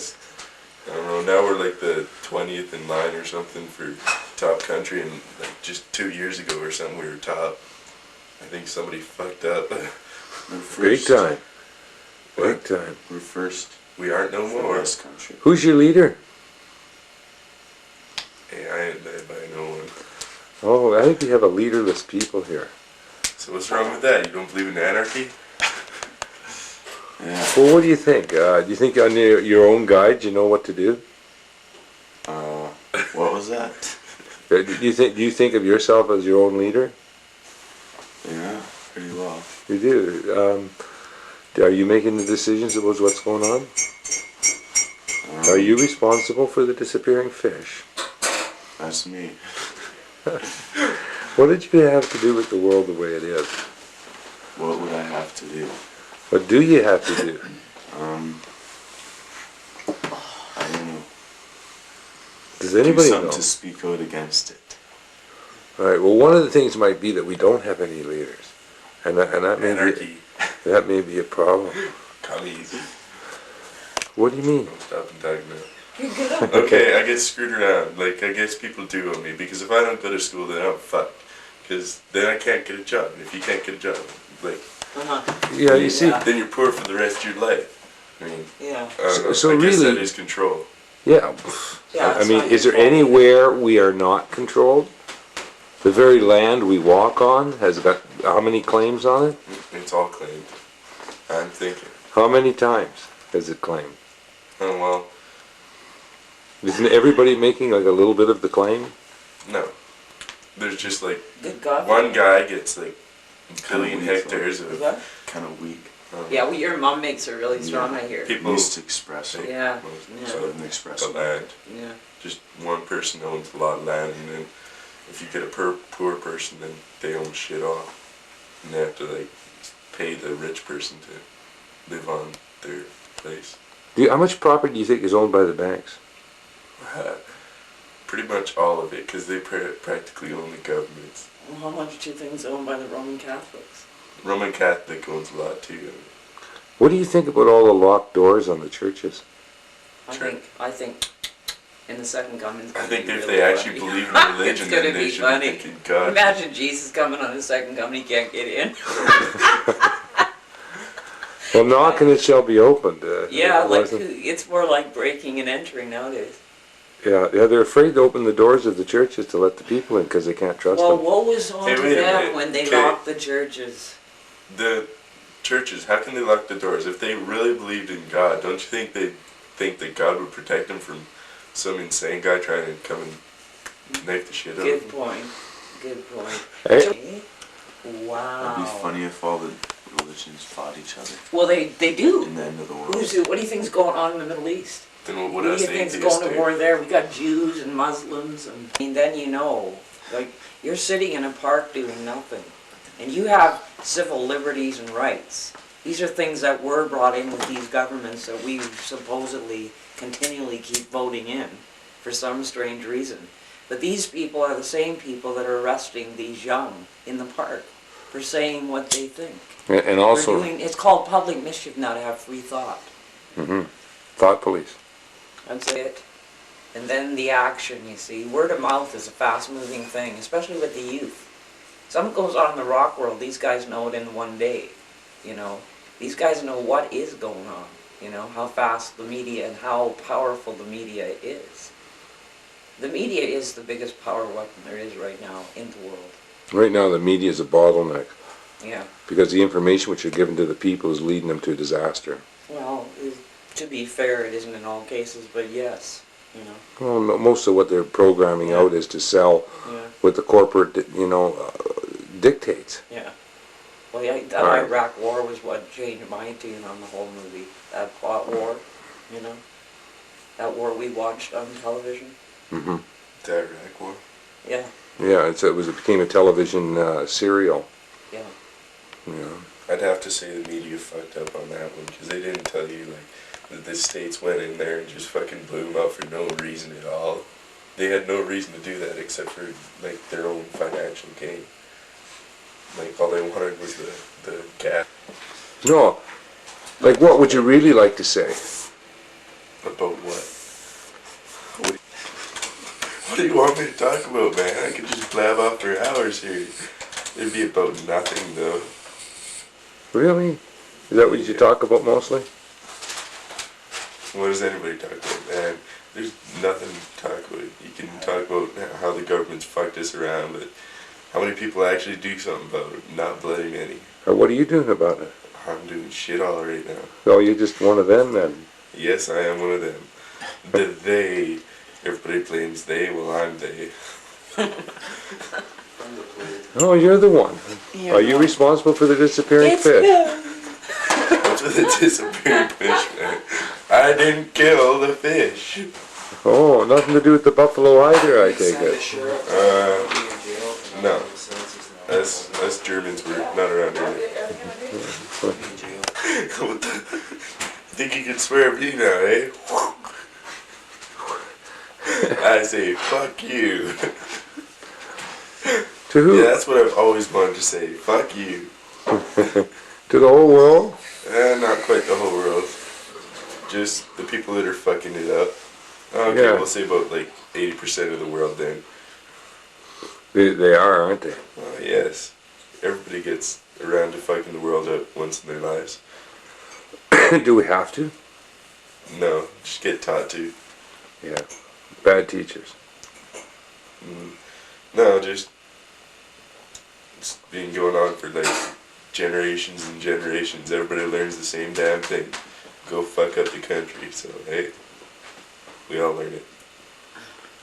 S7: I don't know. Now we're like the 20th in line or something for top country, and like just 2 years ago or something we were top. I think somebody fucked up.
S3: Big time. Big time.
S7: We're first. We aren't no more.
S2: Country.
S3: Who's your leader?
S7: Hey, I ain't led by no one.
S3: Oh, I think we have a leaderless people here.
S7: So what's wrong with that? You don't believe in anarchy?
S2: Yeah.
S3: Well, what do you think? Do you think on your own guide you know what to do?
S2: What was that?
S3: Do you think of yourself as your own leader?
S2: Yeah, pretty well.
S3: You do. Are you making the decisions about what's going on? Are you responsible for the disappearing fish?
S2: That's me.
S3: What did you have to do with the world the way it is?
S2: What would I have to do?
S3: What do you have to do?
S2: I don't know.
S3: Does anybody
S2: do something
S3: know?
S2: to speak out against it.
S3: All right. Well, one of the things might be that we don't have any leaders, and that may be a problem.
S7: Commies.
S3: What do you mean?
S7: Stop and talk now. Okay, I get screwed around. Like, I guess people do on me. Because if I don't go to school, then I'm fucked. Because then I can't get a job. And if you can't get a job, like,
S3: Yeah, you see,
S7: then you're poor for the rest of your life. I mean,
S5: Yeah.
S3: So
S7: I guess
S3: really-
S7: that is control.
S3: yeah.
S5: Yeah,
S3: I
S5: it's
S3: mean,
S5: not
S3: is
S5: your
S3: there
S5: fault.
S3: anywhere we are not controlled? The very land we walk on has got how many claims on it?
S7: It's all claimed. I'm thinking.
S3: How many times has it claimed?
S7: Oh, well,
S3: Isn't everybody making like a little bit of the claim?
S7: no. There's just like,
S5: Good God.
S7: one guy gets like a
S9: Kinda
S7: billion
S9: weak,
S7: hectares of
S5: What?
S9: Kind of weak.
S5: Yeah, well, your mom makes it really strong, I hear.
S7: people
S9: Needs to express it.
S5: Yeah.
S9: So
S5: Yeah.
S9: it doesn't express
S7: the
S9: it.
S7: land.
S5: Yeah.
S7: Just one person owns a lot of land, and then if you get a poor person, then they own shit off. And they have to like pay the rich person to live on their place.
S3: How much property do you think is owned by the banks?
S7: Pretty much all of it, because they practically own the governments.
S5: Well, how much do you think is owned by the Roman Catholics?
S7: Roman Catholic owns a lot too.
S3: What do you think about all the locked doors on the churches?
S7: Sure.
S5: I think in the second coming.
S7: I think if they actually believe in religion,
S5: It's gonna
S7: then they
S5: be
S7: should
S5: funny.
S7: be thinking God.
S5: Imagine Jesus coming on his second coming, he can't get in.
S3: Well, knock and it shall be opened.
S5: Yeah, like
S3: wasn't-
S5: it's more like breaking and entering nowadays.
S3: yeah, they're afraid to open the doors of the churches to let the people in because they can't trust
S5: Well,
S3: them.
S5: what was on
S7: Hey,
S5: to
S7: wait a
S5: them
S7: minute.
S5: when they
S7: Okay.
S5: locked the churches?
S7: The churches, how can they lock the doors? If they really believed in God, don't you think they'd think that God would protect them from some insane guy trying to come and knife the shit out of
S5: Good
S7: them?
S5: point. Good point.
S3: Hey.
S5: Wow.
S9: It'd be funny if all the religions fought each other
S5: Well, they do.
S9: in the end of the world.
S5: What do you think's going on in the Middle East?
S7: Then what
S5: Who
S7: else
S5: do you
S7: they
S5: think's
S7: atheists
S5: going to
S7: do?
S5: war there? We got Jews and Muslims, and I mean, then you know, like you're sitting in a park doing nothing, and you have civil liberties and rights. These are things that were brought in with these governments that we supposedly continually keep voting in for some strange reason. But these people are the same people that are arresting these young in the park for saying what they think.
S3: And also,
S5: It's called public mischief now to have free thought.
S3: thought police.
S5: That's it. And then the action, you see. Word of mouth is a fast-moving thing, especially with the youth. Something goes on in the rock world, these guys know it in one day, you know. These guys know what is going on, you know, how fast the media and how powerful the media is. The media is the biggest power weapon there is right now in the world.
S3: Right now, the media is a bottleneck
S5: Yeah.
S3: because the information which are given to the people is leading them to disaster.
S5: Well, to be fair, it isn't in all cases, but yes, you know.
S3: Well, most of what they're programming out is to sell
S5: Yeah.
S3: what the corporate, dictates.
S5: Yeah. Well, yeah, that
S3: Right.
S5: Iraq war was what changed my tune on the whole movie. That plot war, you know? That war we watched on television.
S3: Mm-hmm.
S7: The Iraq War.
S5: Yeah,
S3: Yeah, it became a television serial.
S5: yeah.
S3: Yeah.
S7: I'd have to say the media fucked up on that one, because they didn't tell you like that the states went in there and just fucking blew them up for no reason at all. They had no reason to do that except for like their own financial gain. Like all they wanted was the gas.
S3: No, like what would you really like to say?
S7: About what? What do you want me to talk about, man? I could just blab off for hours here. It'd be about nothing though.
S3: Really? Is that what you talk about mostly?
S7: What does anybody talk about, man? There's nothing to talk about. You can talk about how the government's fucked us around, but how many people actually do something about it? Not bloody many.
S3: Or what are you doing about it?
S7: I'm doing shit all right now.
S3: Oh, you're just one of them then.
S7: Yes, I am one of them. The they. Everybody blames they, well I'm they.
S3: Oh, you're the one.
S5: Yeah.
S3: Are you responsible for the disappearing fish?
S7: What's with the disappearing fish, man? I didn't kill the fish.
S3: Oh, nothing to do with the buffalo either, I take it.
S7: No. Us Germans were not around here. What the? Think you can swear at me now, eh? I say, fuck you.
S3: To who?
S7: Yeah, that's what I've always wanted to say. Fuck you.
S3: To the whole world?
S7: Not quite the whole world. Just the people that are fucking it up. Okay,
S3: Yeah.
S7: we'll say about like 80% of the world then.
S3: They are, aren't they?
S7: Yes. Everybody gets around to fucking the world up once in their lives.
S3: Do we have to?
S7: No, just get taught to.
S3: Yeah. Bad teachers.
S7: No, just it's been going on for like generations and generations. Everybody learns the same damn thing. Go fuck up the country. So hey, we all learn it.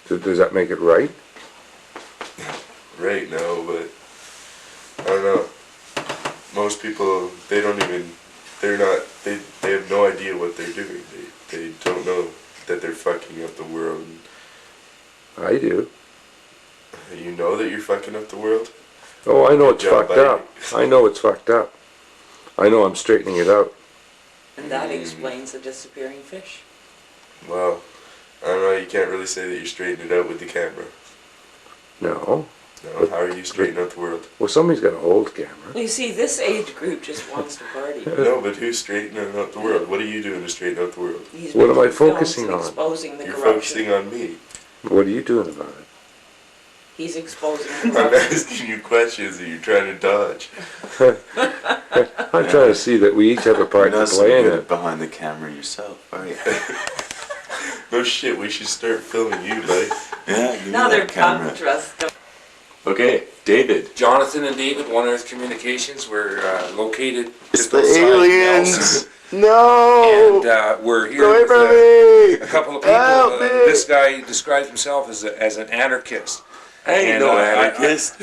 S3: So does that make it right?
S7: Right, no, but I don't know. Most people, they don't even, they're not, they have no idea what they're doing. They don't know that they're fucking up the world.
S3: I do.
S7: You know that you're fucking up the world?
S3: Oh, I know it's
S7: Good job,
S3: fucked up. I know it's fucked up. I know I'm straightening it out.
S5: And that explains the disappearing fish.
S7: Well, I don't know, you can't really say that you're straightening it out with the camera.
S3: No.
S7: No, how are you straightening out the world?
S3: Well, somebody's got to hold the camera.
S5: Well, you see, this age group just wants to party.
S7: No, but who's straightening out the world? What are you doing to straighten out the world?
S5: He's
S3: What am I
S5: making films
S3: focusing
S5: and
S3: on?
S5: Exposing the
S7: You're
S5: corruption.
S7: focusing on me.
S3: What are you doing about it?
S5: He's exposing
S7: I'm
S5: corruption.
S7: asking you questions that you're trying to dodge.
S3: I'm trying to see that we each have a part
S9: You're
S3: to
S9: not so
S3: play in
S9: good
S3: it.
S9: behind the camera yourself, are you?
S7: No shit, we should start filming you, buddy.
S9: Yeah, give me
S5: Now they're
S9: that camera.
S5: come trust.
S9: Okay, David.
S10: Jonathan and David, One Earth Communications, we're located
S9: It's
S10: just
S9: the
S10: outside
S9: aliens.
S10: Nelson.
S9: No.
S10: And we're here
S9: Go away
S10: with
S9: from me.
S10: a couple of people.
S9: Help me.
S10: This guy describes himself as an anarchist.
S9: I ain't
S10: And,
S9: no
S10: I-
S9: anarchist.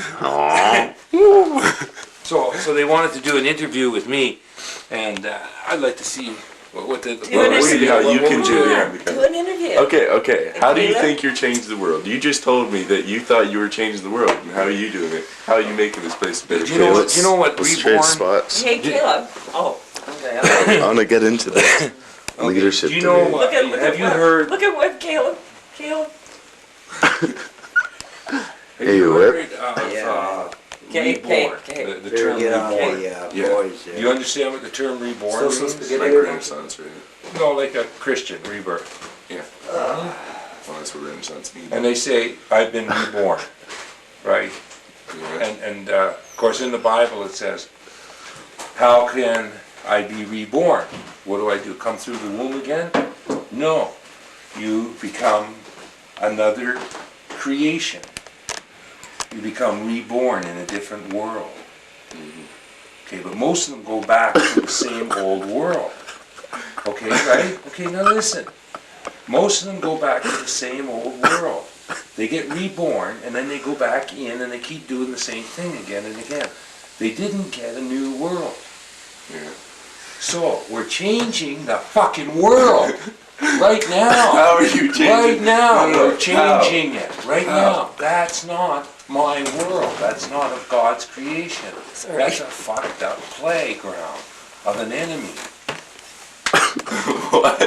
S10: So they wanted to do an interview with me, and I'd like to see what the...
S5: Do an
S9: We'll see how you
S10: what
S9: can
S10: we're
S9: do
S10: doing.
S9: it.
S5: Do an interview.
S9: Okay. How do you
S5: Caleb?
S9: think you're changing the world? You just told me that you thought you were changing the world. And how are you doing it? How are you making this place a better
S10: Do you know
S9: place?
S10: what? You know what?
S11: Let's
S10: Reborn.
S11: trade spots.
S5: Hey, Caleb. Oh, okay.
S11: I want to get into that
S10: Okay,
S11: leadership
S10: do you know
S11: debate.
S5: Look at look
S10: have
S5: at
S10: you
S5: Whip.
S10: heard?
S5: Look at Whip, Caleb. Caleb.
S10: Have
S11: Hey,
S10: you
S11: Whip.
S10: heard of
S5: Okay,
S10: reborn?
S5: okay.
S10: The term reborn.
S9: Yeah.
S10: Do you understand what the term reborn means?
S9: It's like Renaissance, right?
S10: No, like a Christian rebirth.
S9: Yeah. Well, that's what Renaissance means.
S10: And they say, I've been reborn, right?
S9: Yeah.
S10: And of course in the Bible it says, how can I be reborn? What do I do? Come through the womb again? No. You become another creation. You become reborn in a different world. Okay, but most of them go back to the same old world. Okay, right? Okay, now listen. Most of them go back to the same old world. They get reborn, and then they go back in, and they keep doing the same thing again and again. They didn't get a new world.
S9: Yeah.
S10: So, we're changing the fucking world. Right now.
S9: How are you changing?
S10: Right now.
S9: No,
S10: We're changing it. Right
S9: How?
S10: now. That's not my world. That's not of God's creation. That's a fucked up playground of an enemy.
S9: What?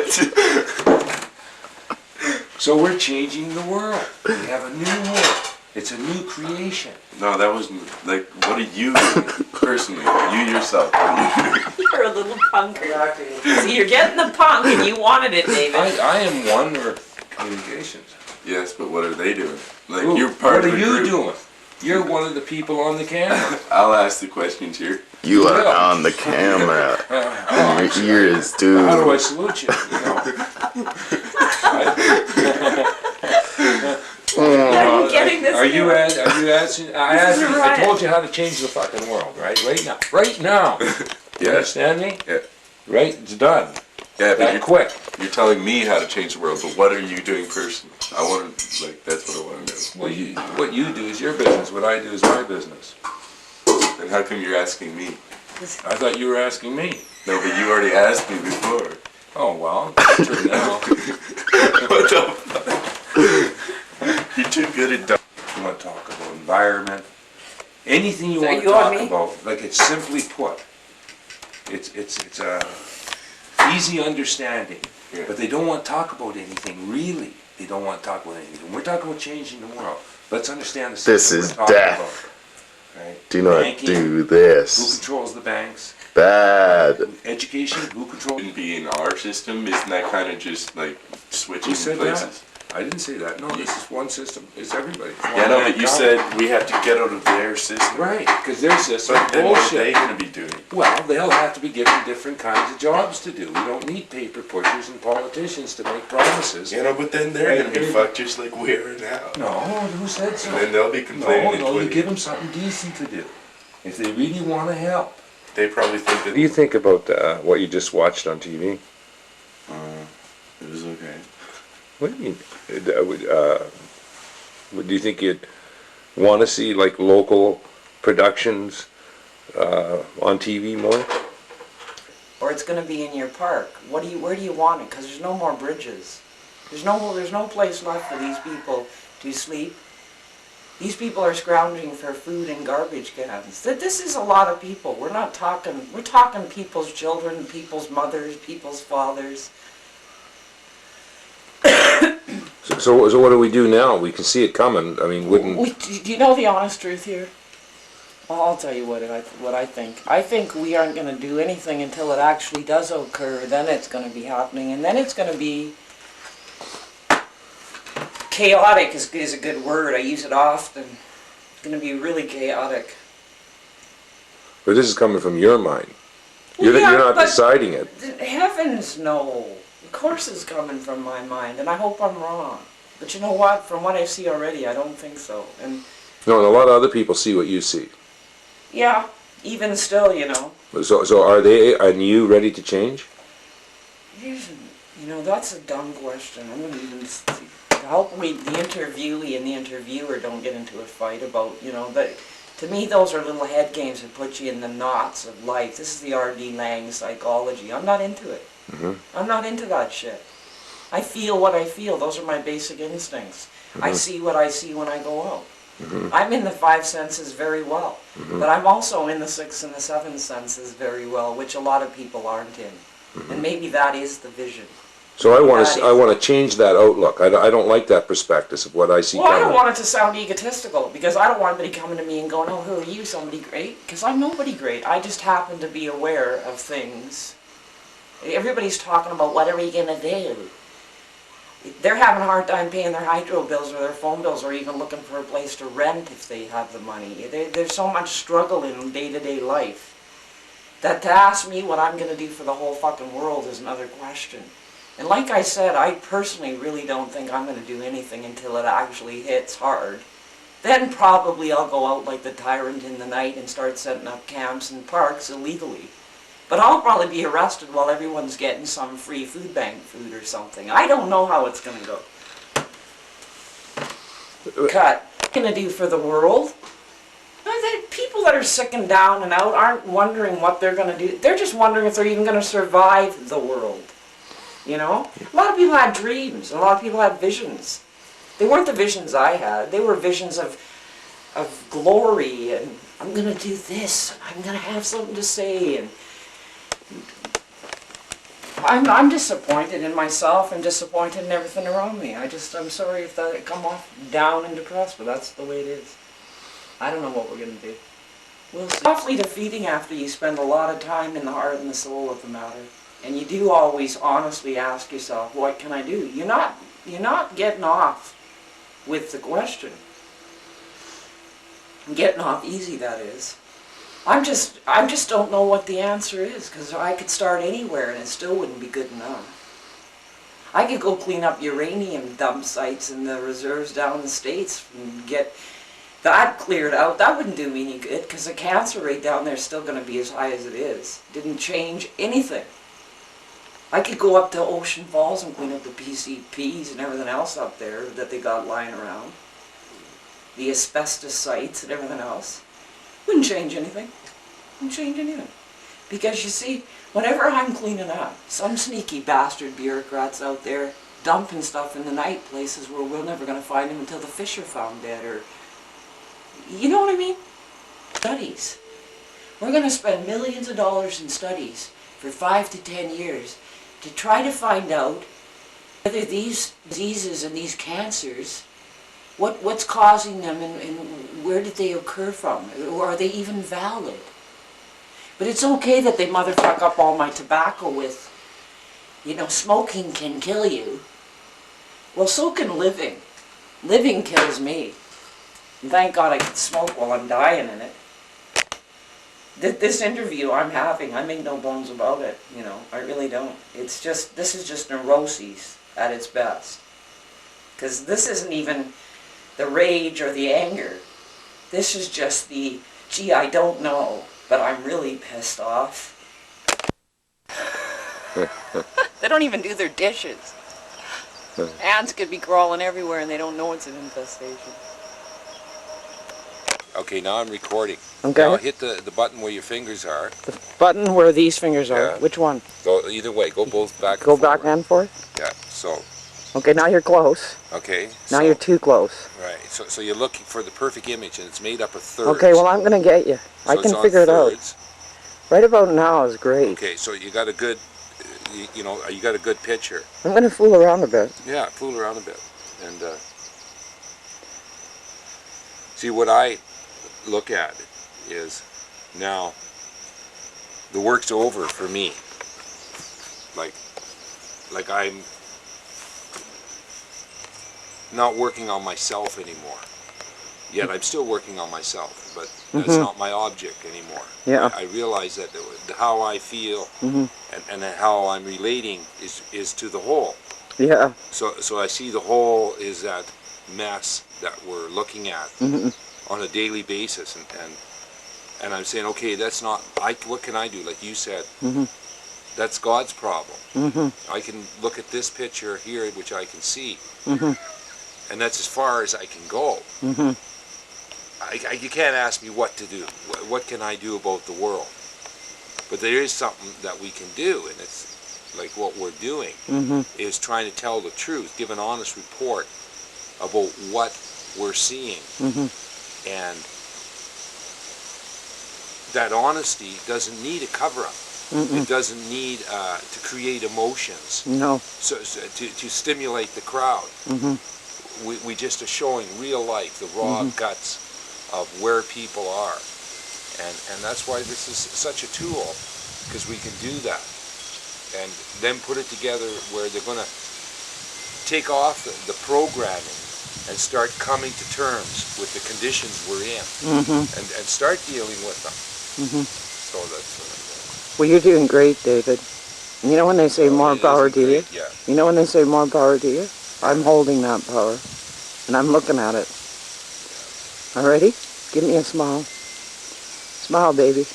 S10: So we're changing the world. We have a new world. It's a new creation.
S9: No, that wasn't, like, what are you doing personally? You yourself, what are you doing?
S5: You're a little punker. See, you're getting the punk, and you wanted it, David.
S10: I am One Earth Communications.
S9: Yes, but what are they doing? Like,
S10: Who?
S9: you're part
S10: What
S9: of
S10: are
S9: the
S10: you
S9: group.
S10: doing? You're one of the people on the camera.
S9: I'll ask the questions here.
S11: You are
S10: Yeah.
S11: on the camera.
S10: Oh,
S11: And your ears, dude.
S10: how do I salute you? You know?
S5: Are you getting this?
S10: Are you asking? I
S5: This is a
S10: I
S5: riot.
S10: told you how to change the fucking world, right? Right now. Right now. You
S9: Yeah.
S10: understand me?
S9: Yeah.
S10: Right? It's done.
S9: Yeah, but
S10: That quick.
S9: you're telling me how to change the world, but what are you doing personally? I want to, like, that's what I want to know.
S10: Well, what you do is your business. What I do is my business.
S9: And how come you're asking me?
S10: I thought you were asking me.
S9: No, but you already asked me before.
S10: Oh, well, it's your turn now.
S9: What the fuck? You're too good at
S10: You want to talk about environment, anything you
S5: So
S10: want to
S5: you on
S10: talk
S5: me?
S10: about, like it's simply put, it's a easy understanding,
S9: Yeah.
S10: but they don't want to talk about anything, really. They don't want to talk about anything. We're talking about changing the world. Let's understand the
S11: This
S10: system
S11: is
S10: we're talking
S11: death.
S10: about. Right?
S11: Do not
S10: Banking,
S11: do
S10: Who
S11: this.
S10: controls the banks?
S11: Bad.
S10: Education, who controls?
S9: Wouldn't be in our system, isn't that kind of just like switching
S10: Who said
S9: places?
S10: that? I didn't say that. No, this is one system. It's everybody. It's
S9: Yeah, no,
S10: one
S9: but you
S10: man
S9: said we have to get out of their system.
S10: Right, because their system
S9: But
S10: is
S9: then what are they
S10: bullshit.
S9: going to be doing?
S10: Well, they'll have to be given different kinds of jobs to do. We don't need paper pushers and politicians to make promises.
S9: You know, but then they're
S10: Right,
S9: going to be
S10: everybody-
S9: fucked just like we are now.
S10: No, who said so?
S9: And then they'll be complaining in
S10: No, you
S9: 20
S10: give them something decent to do. If they really want to help.
S9: They probably think that
S3: What do you think about what you just watched on TV?
S7: It was okay.
S3: What do you mean? Do you think you'd want to see like local productions on TV more?
S5: Or it's gonna be in your park. Where do you want it? Because there's no more bridges. There's no place left for these people to sleep. These people are scrounging for food in garbage cans. This is a lot of people. We're talking people's children, people's mothers, people's fathers.
S3: So what do we do now? We can see it coming. I mean, wouldn't...
S5: Do you know the honest truth here? Well, I'll tell you what I think. I think we aren't going to do anything until it actually does occur. Then it's going to be happening, and then it's going to be chaotic. Is a good word. I use it often. It's going to be really chaotic.
S3: But this is coming from your mind.
S5: Well,
S3: You're
S5: yeah,
S3: not
S5: but
S3: deciding it.
S5: Heavens no. Of course it's coming from my mind, and I hope I'm wrong. But you know what? From what I see already, I don't think so. And
S3: No, and a lot of other people see what you see.
S5: yeah, even still, you know.
S3: So are they and you ready to change?
S5: You know, that's a dumb question. I'm gonna even hopefully the interviewee and the interviewer don't get into a fight about, you know, that. To me, those are little head games that put you in the knots of life. This is the R.D. Laing psychology. I'm not into it. I'm not into that shit. I feel what I feel. Those are my basic instincts. I see what I see when I go out. I'm in the 5 senses very well, but I'm also in the 6 and the 7 senses very well, which a lot of people aren't in. And maybe that is the vision.
S3: So I want to change that outlook. I don't like that perspective of what I see
S5: Well, I
S3: coming.
S5: don't want it to sound egotistical, because I don't want anybody coming to me and going, oh, who are you, somebody great? Because I'm nobody great. I just happen to be aware of things. Everybody's talking about what are we going to do? They're having a hard time paying their hydro bills or their phone bills or even looking for a place to rent if they have the money. There's so much struggle in day-to-day life that to ask me what I'm going to do for the whole fucking world is another question. And like I said, I personally really don't think I'm going to do anything until it actually hits hard. Then probably I'll go out like the tyrant in the night and start setting up camps and parks illegally. But I'll probably be arrested while everyone's getting some free food bank food or something. I don't know how it's going to go. Cut. What can I do for the world? People that are sick and down and out aren't wondering what they're going to do. They're just wondering if they're even going to survive the world. You know? A lot of people had dreams. A lot of people had visions. They weren't the visions I had. They were visions of glory and I'm going to do this. I'm going to have something to say. And I'm disappointed in myself and disappointed in everything around me. I'm sorry if that come off down and depressed, but that's the way it is. I don't know what we're going to do. We'll see. It's awfully defeating after you spend a lot of time in the heart and the soul of the matter. And you do always honestly ask yourself, what can I do? You're not getting off with the question. Getting off easy, that is. I just don't know what the answer is, because I could start anywhere and it still wouldn't be good enough. I could go clean up uranium dump sites in the reserves down in the States and get that cleared out. That wouldn't do me any good, because the cancer rate down there is still going to be as high as it is. Didn't change anything. I could go up to Ocean Falls and clean up the PCPs and everything else up there that they got lying around. The asbestos sites and everything else. Wouldn't change anything. Wouldn't change anything. Because you see, whenever I'm cleaning up, some sneaky bastard bureaucrats out there dumping stuff in the night places where we're never going to find them until the fish are found dead, or... You know what I mean? Studies. We're going to spend millions of dollars in studies for 5 to 10 years to try to find out whether these diseases and these cancers, what's causing them and where did they occur from? Or are they even valid? But it's okay that they motherfuck up all my tobacco with, you know, smoking can kill you. Well, so can living. Living kills me. And thank God I can smoke while I'm dying in it. This interview I'm having, I make no bones about it, you know, I really don't. It's just, this is just neuroses at its best. Because this isn't even the rage or the anger. This is just the, gee, I don't know, but I'm really pissed off. They don't even do their dishes. Ants could be crawling everywhere and they don't know it's an infestation.
S10: Okay, now I'm recording.
S5: Okay.
S10: Now hit the button where your fingers are.
S5: The button where these fingers are,
S10: Yeah.
S5: which one?
S10: So either way, go both back and
S5: Go
S10: forward.
S5: back and forth?
S10: Yeah, so,
S5: Okay, now you're close.
S10: okay.
S5: Now
S10: so,
S5: you're too close.
S10: Right, so you're looking for the perfect image and it's made up of thirds.
S5: Okay, well I'm gonna get you.
S10: So
S5: I
S10: it's
S5: can
S10: on
S5: figure it out.
S10: thirds.
S5: Right about now is great.
S10: Okay, so you got a good, you know, you got a good picture.
S5: I'm gonna fool around a bit.
S10: Yeah, fool around a bit. And see, what I look at is now the work's over for me. Like I'm not working on myself anymore. Yet I'm still working on myself, but that's not my object anymore.
S5: Yeah.
S10: I realize that how I feel and how I'm relating is to the whole.
S5: Yeah.
S10: So I see the whole is that mess that we're looking at on a daily basis, and I'm saying, okay, that's not, what can I do? Like you said, that's God's problem. I can look at this picture here, which I can see, and that's as far as I can go. You can't ask me what to do. What can I do about the world? But there is something that we can do, and it's like what we're doing is trying to tell the truth, give an honest report about what we're seeing. And that honesty doesn't need a cover-up. It doesn't need to create emotions.
S5: No.
S10: So to stimulate the crowd. We just are showing real life, the raw guts of where people are. And that's why this is such a tool, because we can do that. And then put it together where they're going to take off the programming and start coming to terms with the conditions we're in, and start dealing with them. So that's what I'm doing.
S5: Well, you're doing great, David. You know when they say more power to you?
S10: Yeah.
S5: You know when they say more power to you? I'm holding that power, and I'm looking at it. Alrighty? Give me a smile. Smile, baby.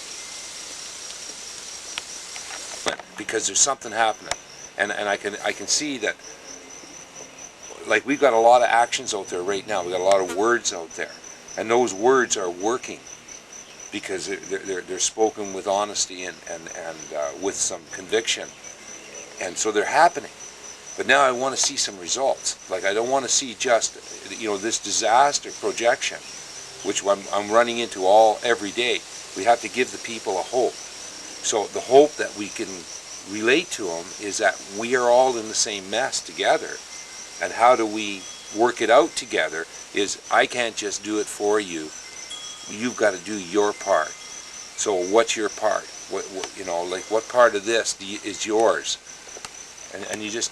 S10: Because there's something happening, and I can see that. Like, we've got a lot of actions out there right now. We've got a lot of words out there, and those words are working because they're spoken with honesty and with some conviction, and so they're happening. But now I want to see some results. Like, I don't want to see just, you know, this disaster projection, which I'm running into every day. We have to give the people a hope. So the hope that we can relate to them is that we are all in the same mess together. And how do we work it out together is, I can't just do it for you. You've got to do your part. So what's your part? What you know, like, what part of this is yours? And you just,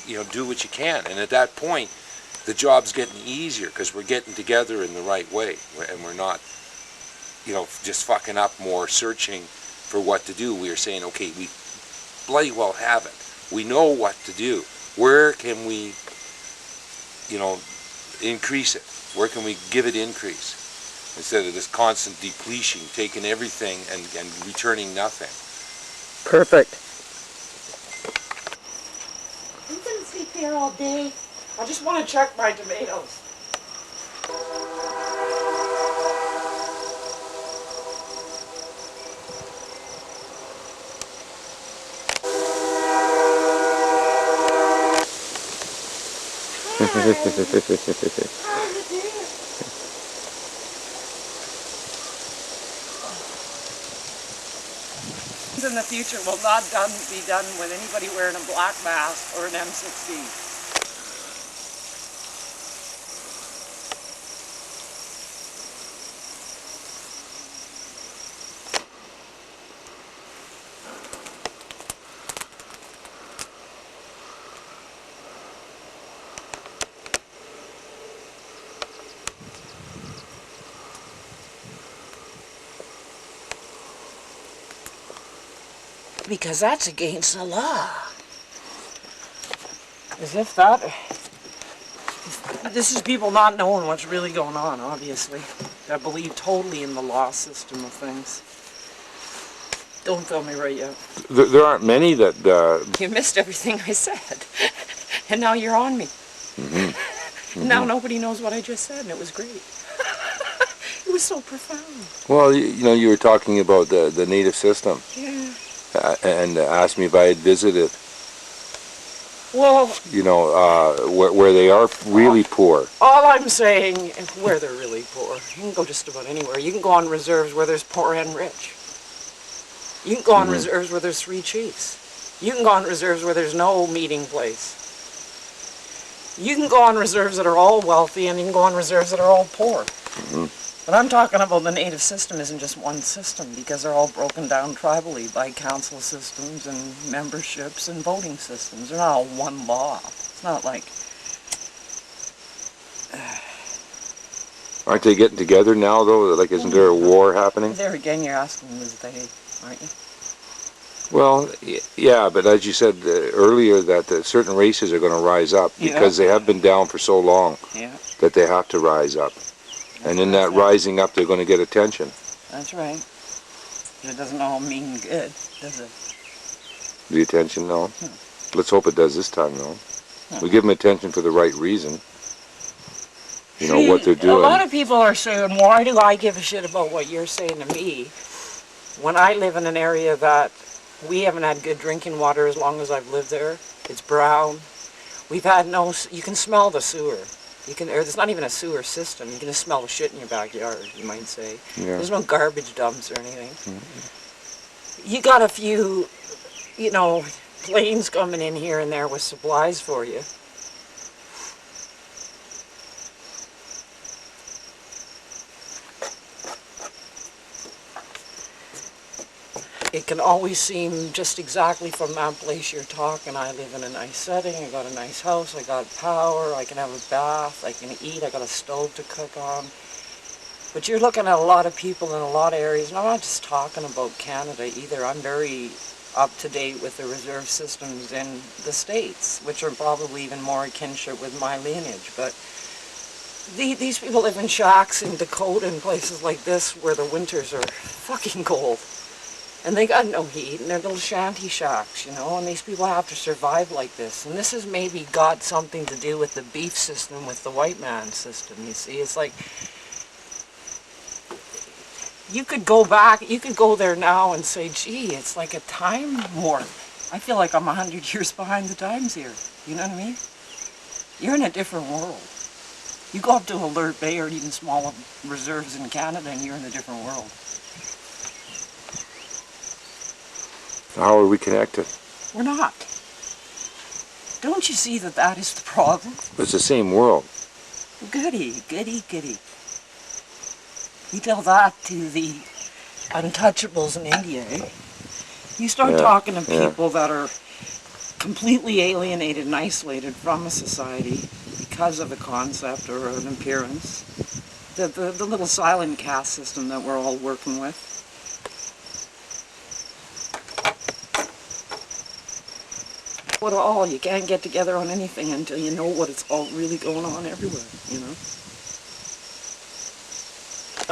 S10: you know, do what you can. And at that point, the job's getting easier because we're getting together in the right way, and we're not, you know, just fucking up more, searching for what to do. We are saying, okay, we bloody well have it. We know what to do. Where can we, you know, increase it? Where can we give it increase? Instead of this constant depletion, taking everything and returning nothing.
S5: Perfect. You can sleep here all day. I just want to check my tomatoes. In the future will not be done with anybody wearing a black mask or an M16. because that's against the law. As if that... This is people not knowing what's really going on, obviously. That believe totally in the law system of things. Don't film me right yet.
S3: There aren't many that...
S5: You missed everything I said. And now you're on me. Now nobody knows what I just said, and it was great. It was so profound.
S3: Well, you know, you were talking about the native system.
S5: Yeah.
S3: And asked me if I had visited,
S5: Well,
S3: you know, where they are really poor.
S5: all I'm saying is where they're really poor. You can go just about anywhere. You can go on reserves where there's poor and rich. You can go on reserves where there's 3 chiefs. You can go on reserves where there's no meeting place. You can go on reserves that are all wealthy, and you can go on reserves that are all poor. But I'm talking about the native system isn't just one system, because they're all broken down tribally by council systems and memberships and voting systems. They're not all one law. It's not like...
S3: Aren't they getting together now, though? Like, isn't there a war happening?
S5: There again, you're asking was they, aren't you?
S3: Well, yeah, but as you said earlier, that certain races are going to rise up because they have been down for so long that they have to rise up. And in that rising up, they're going to get attention.
S5: That's right. But it doesn't all mean good, does it?
S3: The attention, no. Let's hope it does this time, though. We give them attention for the right reason. You know, what they're doing.
S5: A lot of people are saying, why do I give a shit about what you're saying to me when I live in an area that we haven't had good drinking water as long as I've lived there. It's brown. We've had no, you can smell the sewer. You can, or there's not even a sewer system. You can just smell the shit in your backyard, you might say. Yeah. There's no garbage dumps or anything. You got a few, you know, planes coming in here and there with supplies for you. It can always seem just exactly from that place you're talking. I live in a nice setting, I got a nice house, I got power, I can have a bath, I can eat, I got a stove to cook on. But you're looking at a lot of people in a lot of areas, and I'm not just talking about Canada either. I'm very up to date with the reserve systems in the States, which are probably even more kinship with my lineage. But these people live in shacks in Dakota and places like this where the winters are fucking cold. And they got no heat, and they're little shanty shacks, you know, and these people have to survive like this. And this has maybe got something to do with the beef system, with the white man system, you see. It's like, you could go back, you could go there now and say, gee, it's like a time warp. I feel like I'm 100 years behind the times here, you know what I mean? You're in a different world. You go up to Alert Bay or even small reserves in Canada and you're in a different world.
S3: How are we connected?
S5: We're not. Don't you see that that is the problem?
S3: It's the same world.
S5: Goody, goody, goody. You tell that to the untouchables in India, eh? You start talking to people that are completely alienated and isolated from a society because of a concept or an appearance. The little silent caste system that we're all working with. What all, you can't get together on anything until you know what it's all really going on everywhere, you know?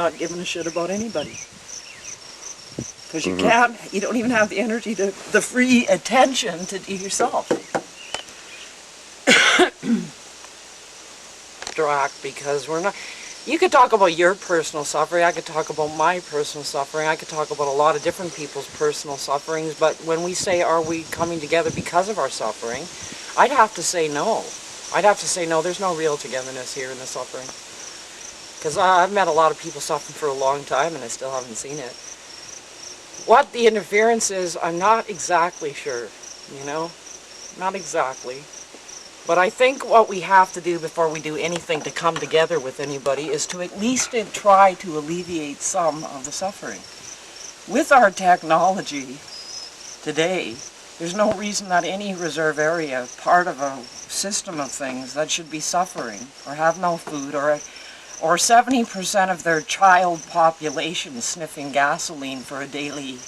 S5: Not giving a shit about anybody. Because you can't, you don't even have the energy to, the free attention to do yourself. Direct, because we're not, you could talk about your personal suffering, I could talk about my personal suffering, I could talk about a lot of different people's personal sufferings, but when we say, are we coming together because of our suffering, I'd have to say no. I'd have to say no, there's no real togetherness here in the suffering. Because I've met a lot of people suffering for a long time and I still haven't seen it. What the interference is, I'm not exactly sure, you know? Not exactly. But I think what we have to do before we do anything to come together with anybody is to at least try to alleviate some of the suffering. With our technology today, there's no reason that any reserve area, part of a system of things, that should be suffering or have no food or 70% of their child population sniffing gasoline for a daily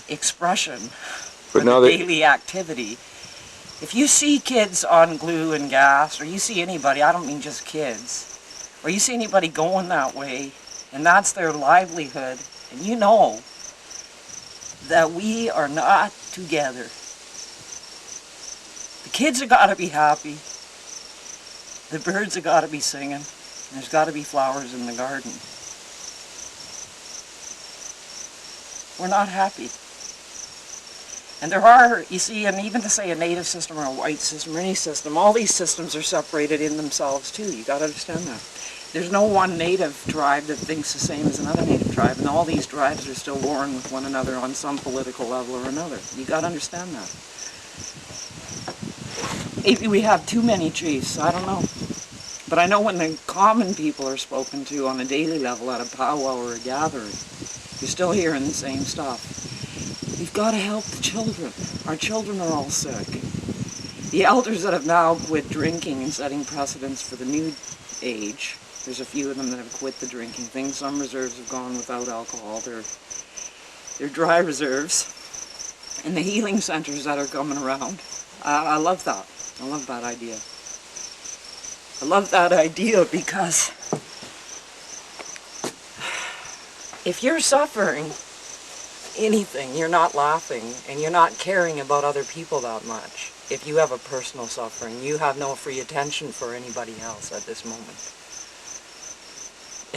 S5: expression
S3: But
S5: for
S3: now
S5: the
S3: that-
S5: daily activity. If you see kids on glue and gas, or you see anybody, I don't mean just kids, or you see anybody going that way, and that's their livelihood, and you know that we are not together. The kids have got to be happy. The birds have got to be singing. There's got to be flowers in the garden. We're not happy. And there are, you see, and even to say a native system or a white system or any system, all these systems are separated in themselves too. You got to understand that. There's no one native tribe that thinks the same as another native tribe, and all these tribes are still warring with one another on some political level or another. You got to understand that. Maybe we have too many chiefs, I don't know. But I know when the common people are spoken to on a daily level at a powwow or a gathering, you're still hearing the same stuff. We've got to help the children. Our children are all sick. The elders that have now quit drinking and setting precedents for the new age, there's a few of them that have quit the drinking thing. Some reserves have gone without alcohol. They're dry reserves. And the healing centers that are coming around, I love that. I love that idea. I love that idea because if you're suffering anything, you're not laughing, and you're not caring about other people that much. If you have a personal suffering, you have no free attention for anybody else at this moment.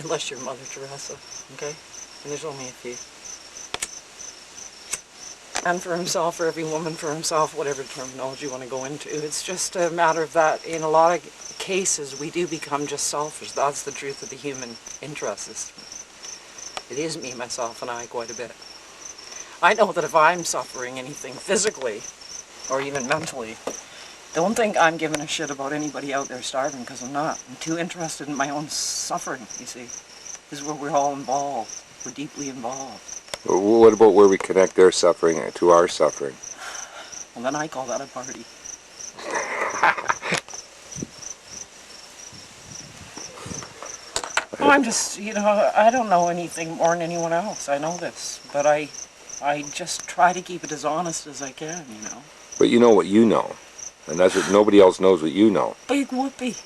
S5: Unless you're Mother Teresa, okay? And there's only a few. And for himself, or every woman for himself, whatever terminology you want to go into. It's just a matter of that, in a lot of cases, we do become just selfish. That's the truth of the human interest system. It is me, myself, and I quite a bit. I know that if I'm suffering anything physically, or even mentally, don't think I'm giving a shit about anybody out there starving, because I'm not. I'm too interested in my own suffering, you see. This is where we're all involved. We're deeply involved.
S3: Well, what about where we connect their suffering to our suffering?
S5: Well, then I call that a party. Oh, I'm just, you know, I don't know anything more than anyone else. I know this, but I just try to keep it as honest as I can, you know.
S3: But you know what you know, and that's what nobody else knows what you know.
S5: Big whoopee.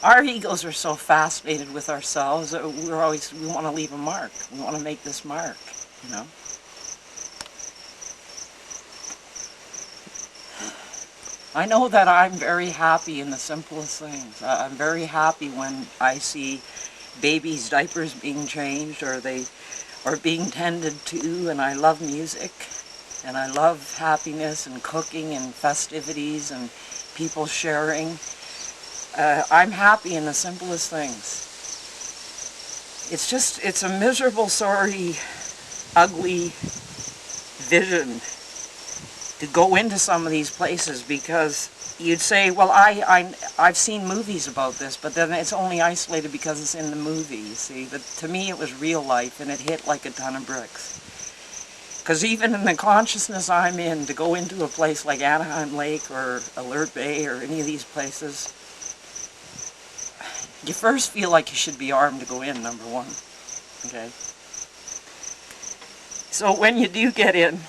S5: Our egos are so fascinated with ourselves that we want to leave a mark. We want to make this mark, you know. I know that I'm very happy in the simplest things. I'm very happy when I see babies' diapers being changed, or they are being tended to, and I love music, and I love happiness and cooking and festivities and people sharing. I'm happy in the simplest things. It's a miserable, sorry, ugly vision to go into some of these places, because you'd say, well, I've seen movies about this, but then it's only isolated because it's in the movie, you see. But to me, it was real life, and it hit like a ton of bricks. Because even in the consciousness I'm in, to go into a place like Anaheim Lake or Alert Bay or any of these places, you first feel like you should be armed to go in, number one, okay? So when you do get in,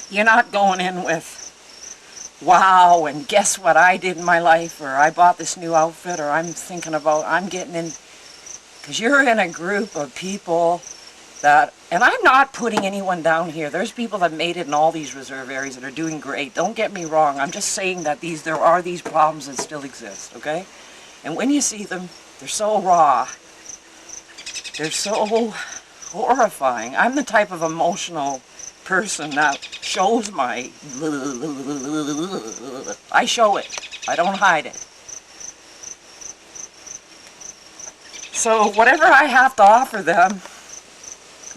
S5: you're not going in with, wow, and guess what I did in my life, or I bought this new outfit, or I'm thinking about, I'm getting in, because you're in a group of people that, and I'm not putting anyone down here. There's people that made it in all these reserve areas that are doing great. Don't get me wrong. I'm just saying that there are these problems that still exist, okay? And when you see them, they're so raw. They're so horrifying. I'm the type of emotional person that shows my... I show it. I don't hide it. So whatever I have to offer them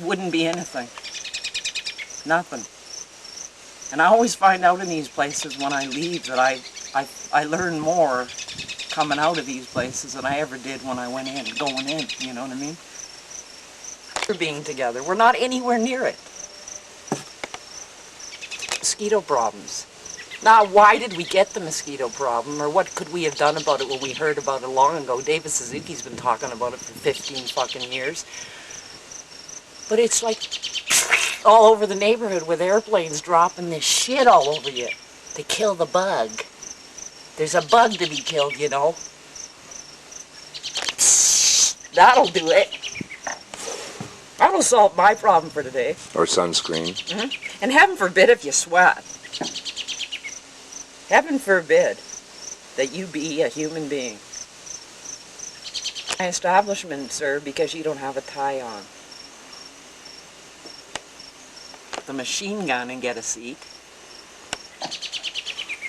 S5: wouldn't be anything. Nothing. And I always find out in these places when I leave that I learn more coming out of these places than I ever did when I went in, going in, you know what I mean? We're being together. We're not anywhere near it. Mosquito problems. Now, why did we get the mosquito problem, or what could we have done about it when we heard about it long ago? David Suzuki's been talking about it for 15 fucking years. But it's like, all over the neighborhood with airplanes dropping this shit all over you to kill the bug. There's a bug to be killed, you know. That'll do it. That'll solve my problem for today.
S3: Or sunscreen.
S5: Mm-hmm. And heaven forbid if you sweat. Heaven forbid that you be a human being. My establishment, sir, because you don't have a tie on. The machine gun and get a seat.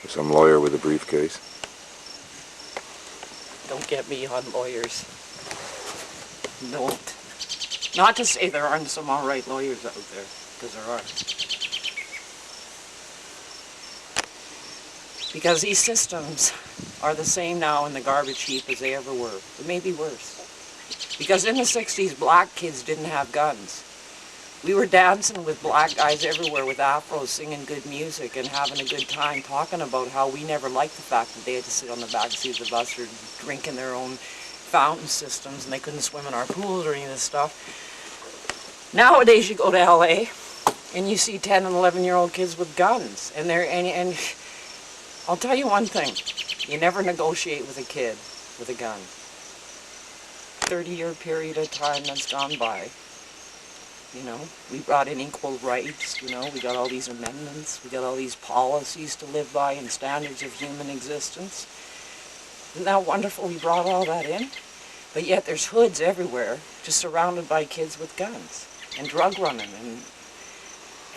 S3: Some lawyer with a briefcase.
S5: Don't get me on lawyers. Don't. Not to say there aren't some alright lawyers out there, because there are. Because these systems are the same now in the garbage heap as they ever were. It may be worse. Because in the 60s, black kids didn't have guns. We were dancing with black guys everywhere with afros, singing good music and having a good time, talking about how we never liked the fact that they had to sit on the back seat of the bus or drinking their own fountain systems and they couldn't swim in our pools or any of this stuff. Nowadays you go to LA and you see 10 and 11-year-old kids with guns. And I'll tell you one thing, you never negotiate with a kid with a gun. 30-year period of time that's gone by. You know, we brought in equal rights, you know, we got all these amendments, we got all these policies to live by and standards of human existence. Isn't that wonderful we brought all that in? But yet there's hoods everywhere, just surrounded by kids with guns and drug running.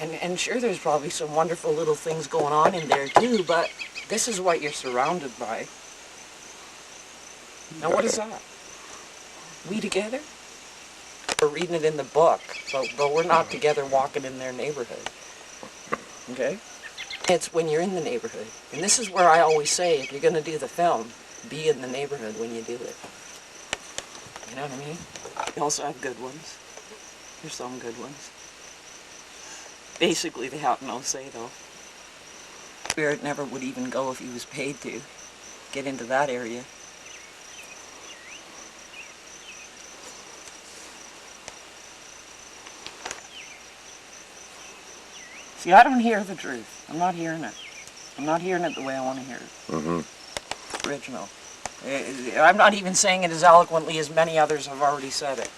S5: And sure, there's probably some wonderful little things going on in there too, but this is what you're surrounded by. Now what is that? We together? We're reading it in the book, but we're not together walking in their neighborhood. Okay? It's when you're in the neighborhood. And this is where I always say, if you're going to do the film, be in the neighborhood when you do it. You know what I mean? You also have good ones. There's some good ones. Basically, they have no say, though. Spirit never would even go if he was paid to get into that area. See, I don't hear the truth. I'm not hearing it. I'm not hearing it the way I want to hear it.
S3: Mm-hmm.
S5: Original. I'm not even saying it as eloquently as many others have already said it.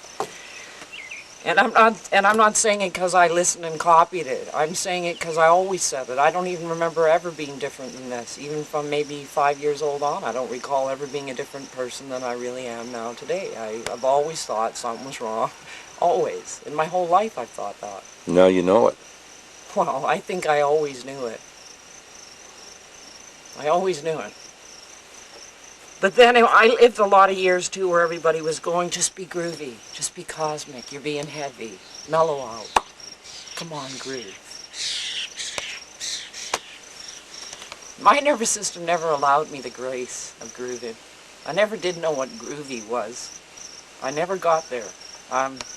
S5: And I'm not saying it because I listened and copied it. I'm saying it because I always said it. I don't even remember ever being different than this. Even from maybe 5 years old on, I don't recall ever being a different person than I really am now today. I've always thought something was wrong. Always. In my whole life I've thought that.
S3: Now you know it.
S5: Well, I think I always knew it. I always knew it. But then I lived a lot of years too where everybody was going, just be groovy, just be cosmic, you're being heavy, mellow out. Come on, groove. My nervous system never allowed me the grace of grooving. I never did know what groovy was. I never got there.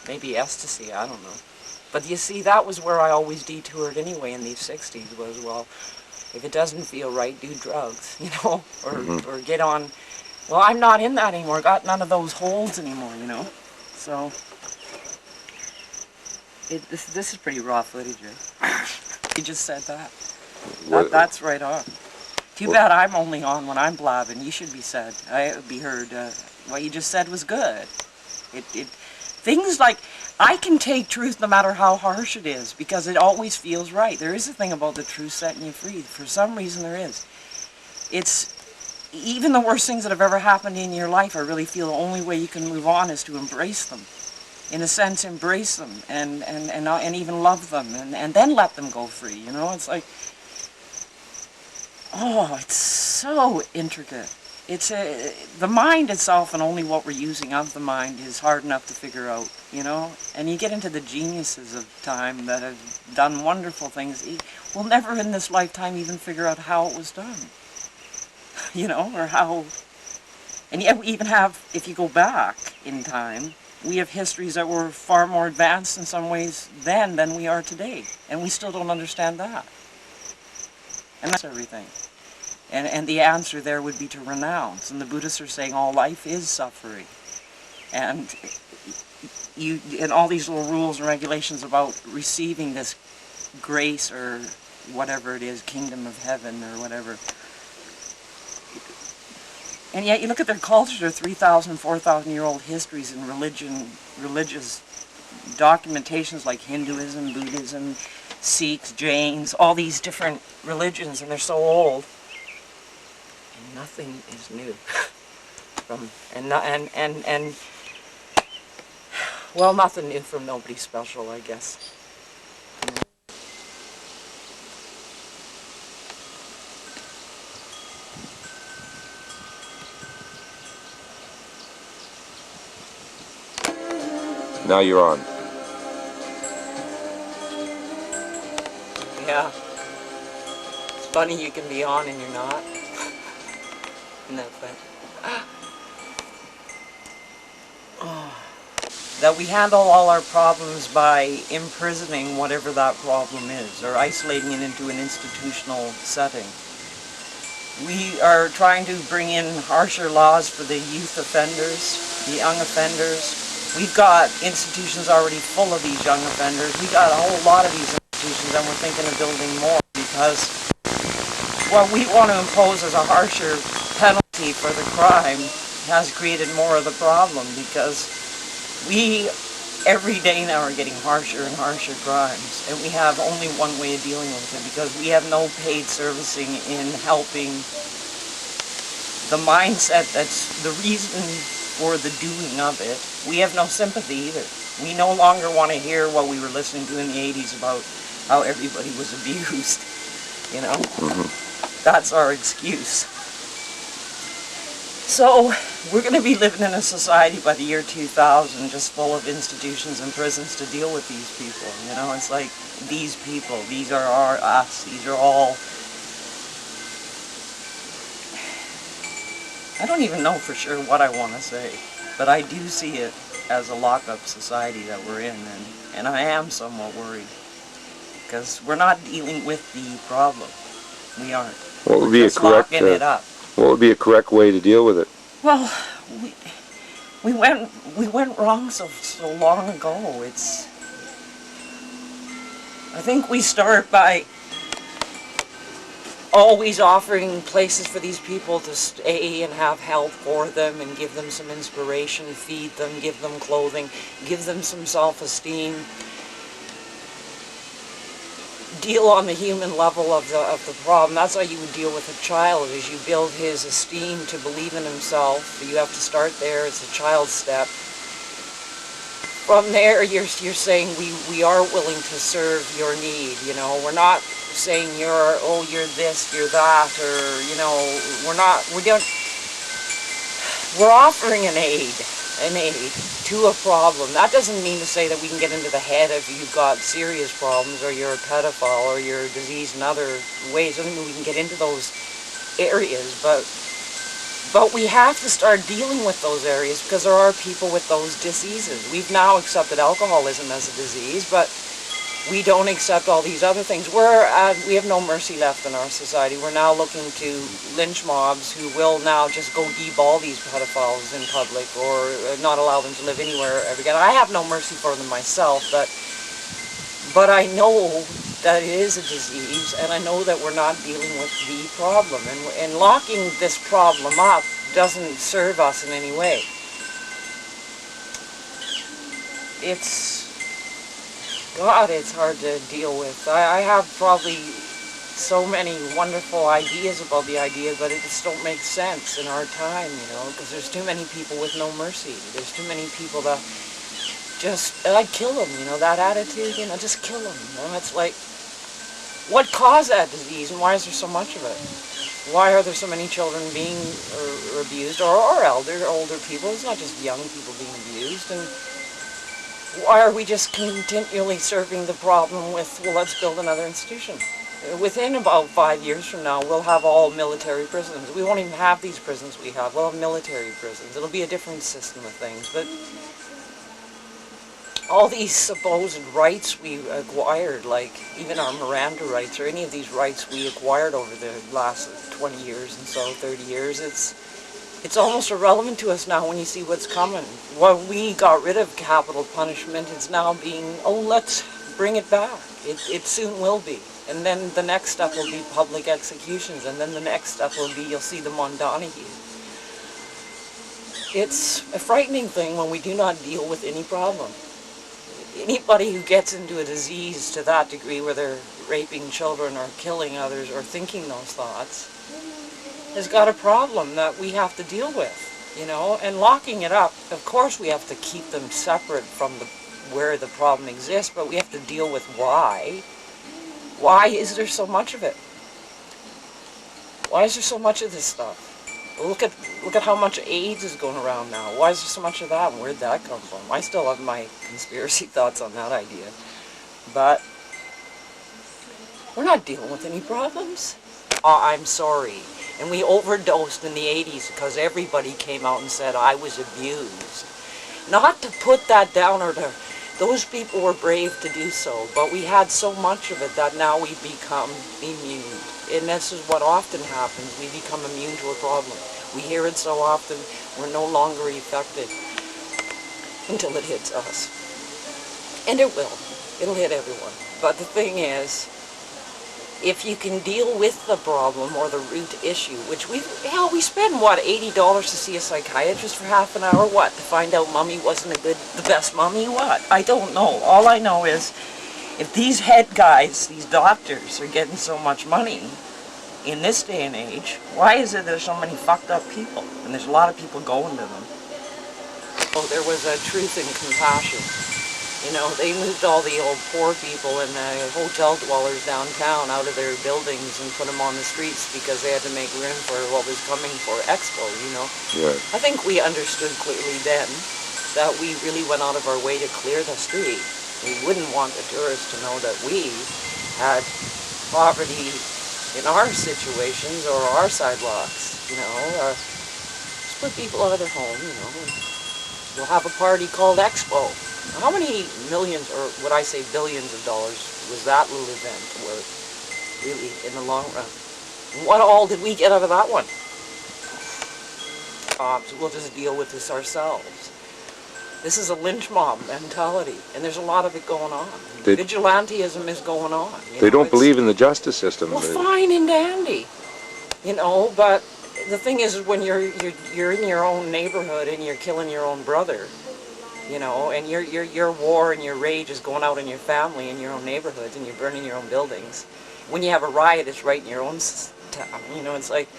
S5: Maybe ecstasy, I don't know. But you see, that was where I always detoured anyway in these 60s was, well, if it doesn't feel right, do drugs, you know, or get on. Well, I'm not in that anymore. Got none of those holds anymore, you know. So, this is pretty raw footage, eh? You just said that. That's right on. Too bad I'm only on when I'm blabbing. You should be said. I be heard. What you just said was good. Things like, I can take truth no matter how harsh it is, because it always feels right. There is a thing about the truth setting you free. For some reason there is. It's, even the worst things that have ever happened in your life, I really feel the only way you can move on is to embrace them. In a sense, embrace them and even love them and then let them go free, you know? It's like, oh, it's so intricate. It's the mind itself and only what we're using of the mind is hard enough to figure out, you know? And you get into the geniuses of time that have done wonderful things. We'll never in this lifetime even figure out how it was done, you know, or how. And yet we even have, if you go back in time, we have histories that were far more advanced in some ways then than we are today. And we still don't understand that. And that's everything. And the answer there would be to renounce. And the Buddhists are saying all life is suffering. and and all these little rules and regulations about receiving this grace or whatever it is, kingdom of heaven or whatever. And yet you look at their culture, their 3,000, 4,000-year-old histories and religious documentations like Hinduism, Buddhism, Sikhs, Jains, all these different religions, and they're so old. And nothing is new. Well, nothing new from nobody special, I guess.
S3: Now you're on.
S5: Yeah. It's funny you can be on and you're not. Isn't that funny? That we handle all our problems by imprisoning whatever that problem is, or isolating it into an institutional setting. We are trying to bring in harsher laws for the youth offenders, the young offenders. We've got institutions already full of these young offenders. We've got a whole lot of these institutions, and we're thinking of building more because what we want to impose as a harsher penalty for the crime has created more of the problem, because we every day now are getting harsher and harsher crimes, and we have only one way of dealing with it, because we have no paid servicing in helping the mindset that's the reason for the doing of it. We have no sympathy either. We no longer want to hear what we were listening to in the 80s about how everybody was abused, you know? That's our excuse. So we're going to be living in a society by the year 2000 just full of institutions and prisons to deal with these people. You know, it's like these people, these are us, these are all... I don't even know for sure what I want to say, but I do see it as a lock-up society that we're in, and I am somewhat worried, because we're not dealing with the problem. We aren't.
S3: What would be a correct?
S5: Locking it up.
S3: What would be a correct way to deal with it?
S5: Well, we went wrong so long ago. I think we start by always offering places for these people to stay and have help for them and give them some inspiration, feed them, give them clothing, give them some self-esteem. Deal on the human level of the problem. That's how you would deal with a child, is you build his esteem to believe in himself. You have to start there. It's a child's step. From there, you're saying we are willing to serve your need. You know, we're not saying you're this, you're that, or you know, we're offering an aid to a problem. That doesn't mean to say that we can get into the head if you've got serious problems, or you're a pedophile, or you're diseased in other ways. It doesn't mean we can get into those areas, but we have to start dealing with those areas, because there are people with those diseases. We've now accepted alcoholism as a disease, but we don't accept all these other things. We have no mercy left in our society. We're now looking to lynch mobs who will now just go deball these pedophiles in public, or not allow them to live anywhere ever again. I have no mercy for them myself, but I know that it is a disease, and I know that we're not dealing with the problem. And locking this problem up doesn't serve us in any way. God, it's hard to deal with. I have probably so many wonderful ideas about the idea, but it just don't make sense in our time, you know, because there's too many people with no mercy. There's too many people that just, I'd kill them, you know, that attitude, you know, just kill them. You know, it's like, what caused that disease, and why is there so much of it? Why are there so many children being abused, or older people? It's not just young people being abused, and why are we just continually serving the problem with, well, let's build another institution? Within about 5 years from now, we'll have all military prisons. We won't even have these prisons we have. We'll have military prisons. It'll be a different system of things. But all these supposed rights we acquired, like even our Miranda rights, or any of these rights we acquired over the last 20 years and so, 30 years, It's almost irrelevant to us now when you see what's coming. When we got rid of capital punishment, it's now being, oh, let's bring it back. It soon will be. And then the next step will be public executions, and then the next step will be you'll see them on Donahue. It's a frightening thing when we do not deal with any problem. Anybody who gets into a disease to that degree where they're raping children or killing others or thinking those thoughts has got a problem that we have to deal with, you know, and locking it up. Of course we have to keep them separate from where the problem exists, but we have to deal with why. Why is there so much of it? Why is there so much of this stuff? Look at how much AIDS is going around now. Why is there so much of that, and where'd that come from? I still have my conspiracy thoughts on that idea. But we're not dealing with any problems. I'm sorry. And we overdosed in the 80s because everybody came out and said I was abused. Not to put that down or to... Those people were brave to do so, but we had so much of it that now we become immune. And this is what often happens. We become immune to a problem. We hear it so often, we're no longer affected until it hits us. And it will. It'll hit everyone. But the thing is, if you can deal with the problem or the root issue, which we spend, what, $80 to see a psychiatrist for half an hour? What, to find out Mummy wasn't the best mummy? What? I don't know. All I know is, if these head guys, these doctors, are getting so much money in this day and age, why is it there's so many fucked up people? And there's a lot of people going to them. Oh, there was a truth and compassion. You know, they moved all the old poor people and the hotel dwellers downtown out of their buildings and put them on the streets because they had to make room for what was coming for Expo, you know.
S3: Right.
S5: I think we understood clearly then that we really went out of our way to clear the street. We wouldn't want the tourists to know that we had poverty in our situations or our sidewalks, you know. Just put people out of their home, you know. We'll have a party called Expo. How many millions, or would I say billions of dollars, was that little event worth, really, in the long run? And what all did we get out of that one? We'll just deal with this ourselves. This is a lynch mob mentality, and there's a lot of it going on. Vigilantism is going on.
S3: They don't believe in the justice system.
S5: Well, fine and dandy, you know, but the thing is when you're in your own neighborhood and you're killing your own brother, you know, and your war and your rage is going out in your family in your own neighborhoods and you're burning your own buildings. When you have a riot, it's right in your own town. You know, it's like,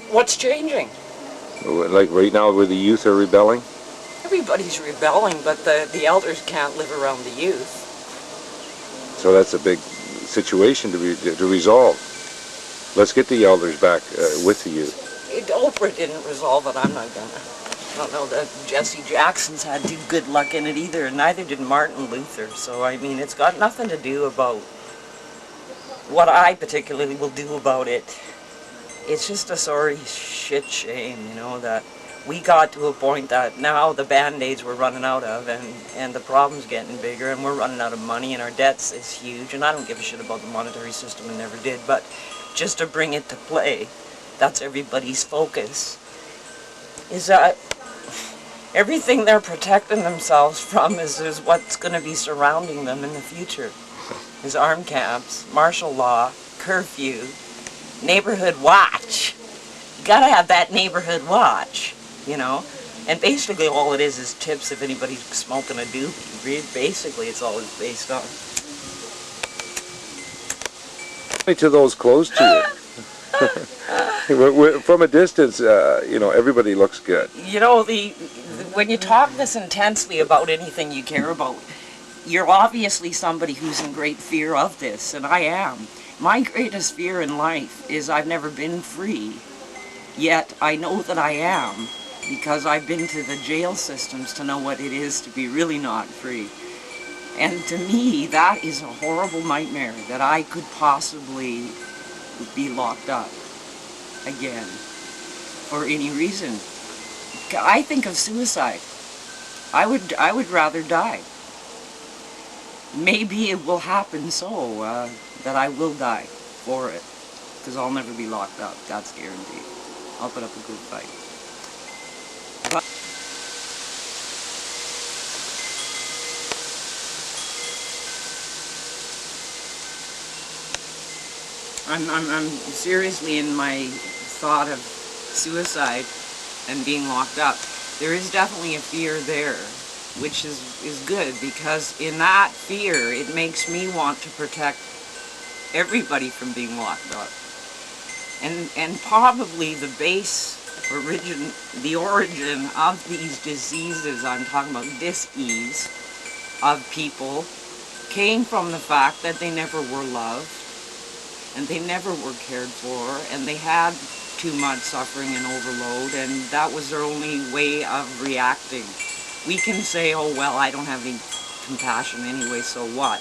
S5: what's changing?
S3: Like right now where the youth are rebelling?
S5: Everybody's rebelling, but the elders can't live around the youth.
S3: So that's a big situation to resolve. Let's get the elders back with the youth.
S5: Oprah didn't resolve it. I'm not gonna. I don't know that Jesse Jackson's had too good luck in it either, and neither did Martin Luther. So, I mean, it's got nothing to do about what I particularly will do about it. It's just a sorry shit shame, you know, that we got to a point that now the Band-Aids we're running out of, and the problem's getting bigger, and we're running out of money, and our debts is huge, and I don't give a shit about the monetary system and never did, but just to bring it to play, that's everybody's focus, is that everything they're protecting themselves from is what's going to be surrounding them in the future. Is armed camps, martial law, curfew, neighborhood watch. You gotta have that neighborhood watch, you know? And basically all it is tips if anybody's smoking a doobie. Basically it's all it's based on.
S3: To those close to you. From a distance, you know, everybody looks good.
S5: You know, when you talk this intensely about anything you care about, you're obviously somebody who's in great fear of this, and I am. My greatest fear in life is I've never been free, yet I know that I am, because I've been to the jail systems to know what it is to be really not free. And to me, that is a horrible nightmare, that I could possibly be locked up again for any reason. I think of suicide. I would rather die. Maybe it will happen so that I will die for it. because I'll never be locked up. That's guaranteed. I'll put up a good fight. But I'm seriously in my thought of suicide and being locked up. There is definitely a fear there, which is good, because in that fear it makes me want to protect everybody from being locked up. And probably the origin of these diseases I'm talking about, dis-ease of people, came from the fact that they never were loved, and they never were cared for, and they had too much suffering and overload, and that was their only way of reacting. We can say, oh well, I don't have any compassion anyway, so what?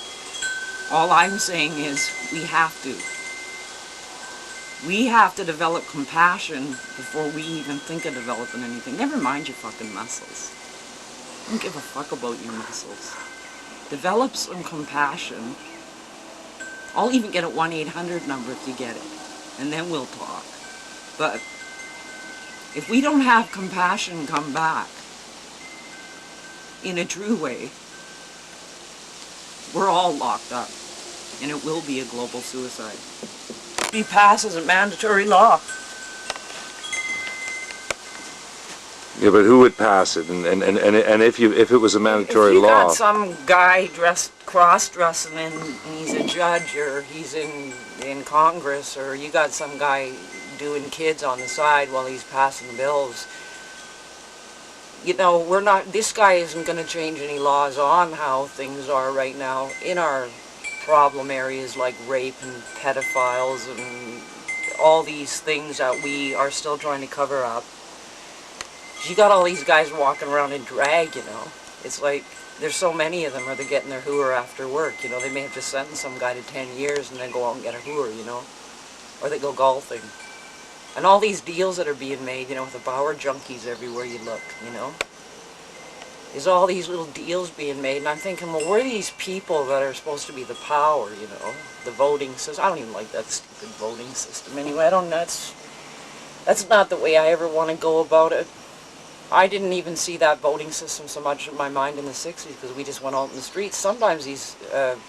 S5: All I'm saying is we have to. We have to develop compassion before we even think of developing anything. Never mind your fucking muscles. I don't give a fuck about your muscles. Develop some compassion. I'll even get a 1-800 number if you get it, and then we'll talk. But if we don't have compassion come back in a true way, we're all locked up, and it will be a global suicide. Be passed as a mandatory law.
S3: Yeah, but who would pass it? And if it was a mandatory
S5: If you
S3: law,
S5: got some guy cross-dressing and he's a judge, or he's in Congress, or you got some guy doing kids on the side while he's passing bills, you know, this guy isn't going to change any laws on how things are right now in our problem areas like rape and pedophiles and all these things that we are still trying to cover up. You got all these guys walking around in drag, you know. It's like, there's so many of them, or they're getting their hooer after work, you know. They may have just sentenced some guy to 10 years and then go out and get a hooer, you know. Or they go golfing. And all these deals that are being made, you know, with the Bauer junkies everywhere you look, you know. There's all these little deals being made, and I'm thinking, well, where are these people that are supposed to be the power, you know? The voting system. I don't even like that stupid voting system anyway. That's not the way I ever want to go about it. I didn't even see that voting system so much in my mind in the 60s, because we just went out in the streets. Sometimes these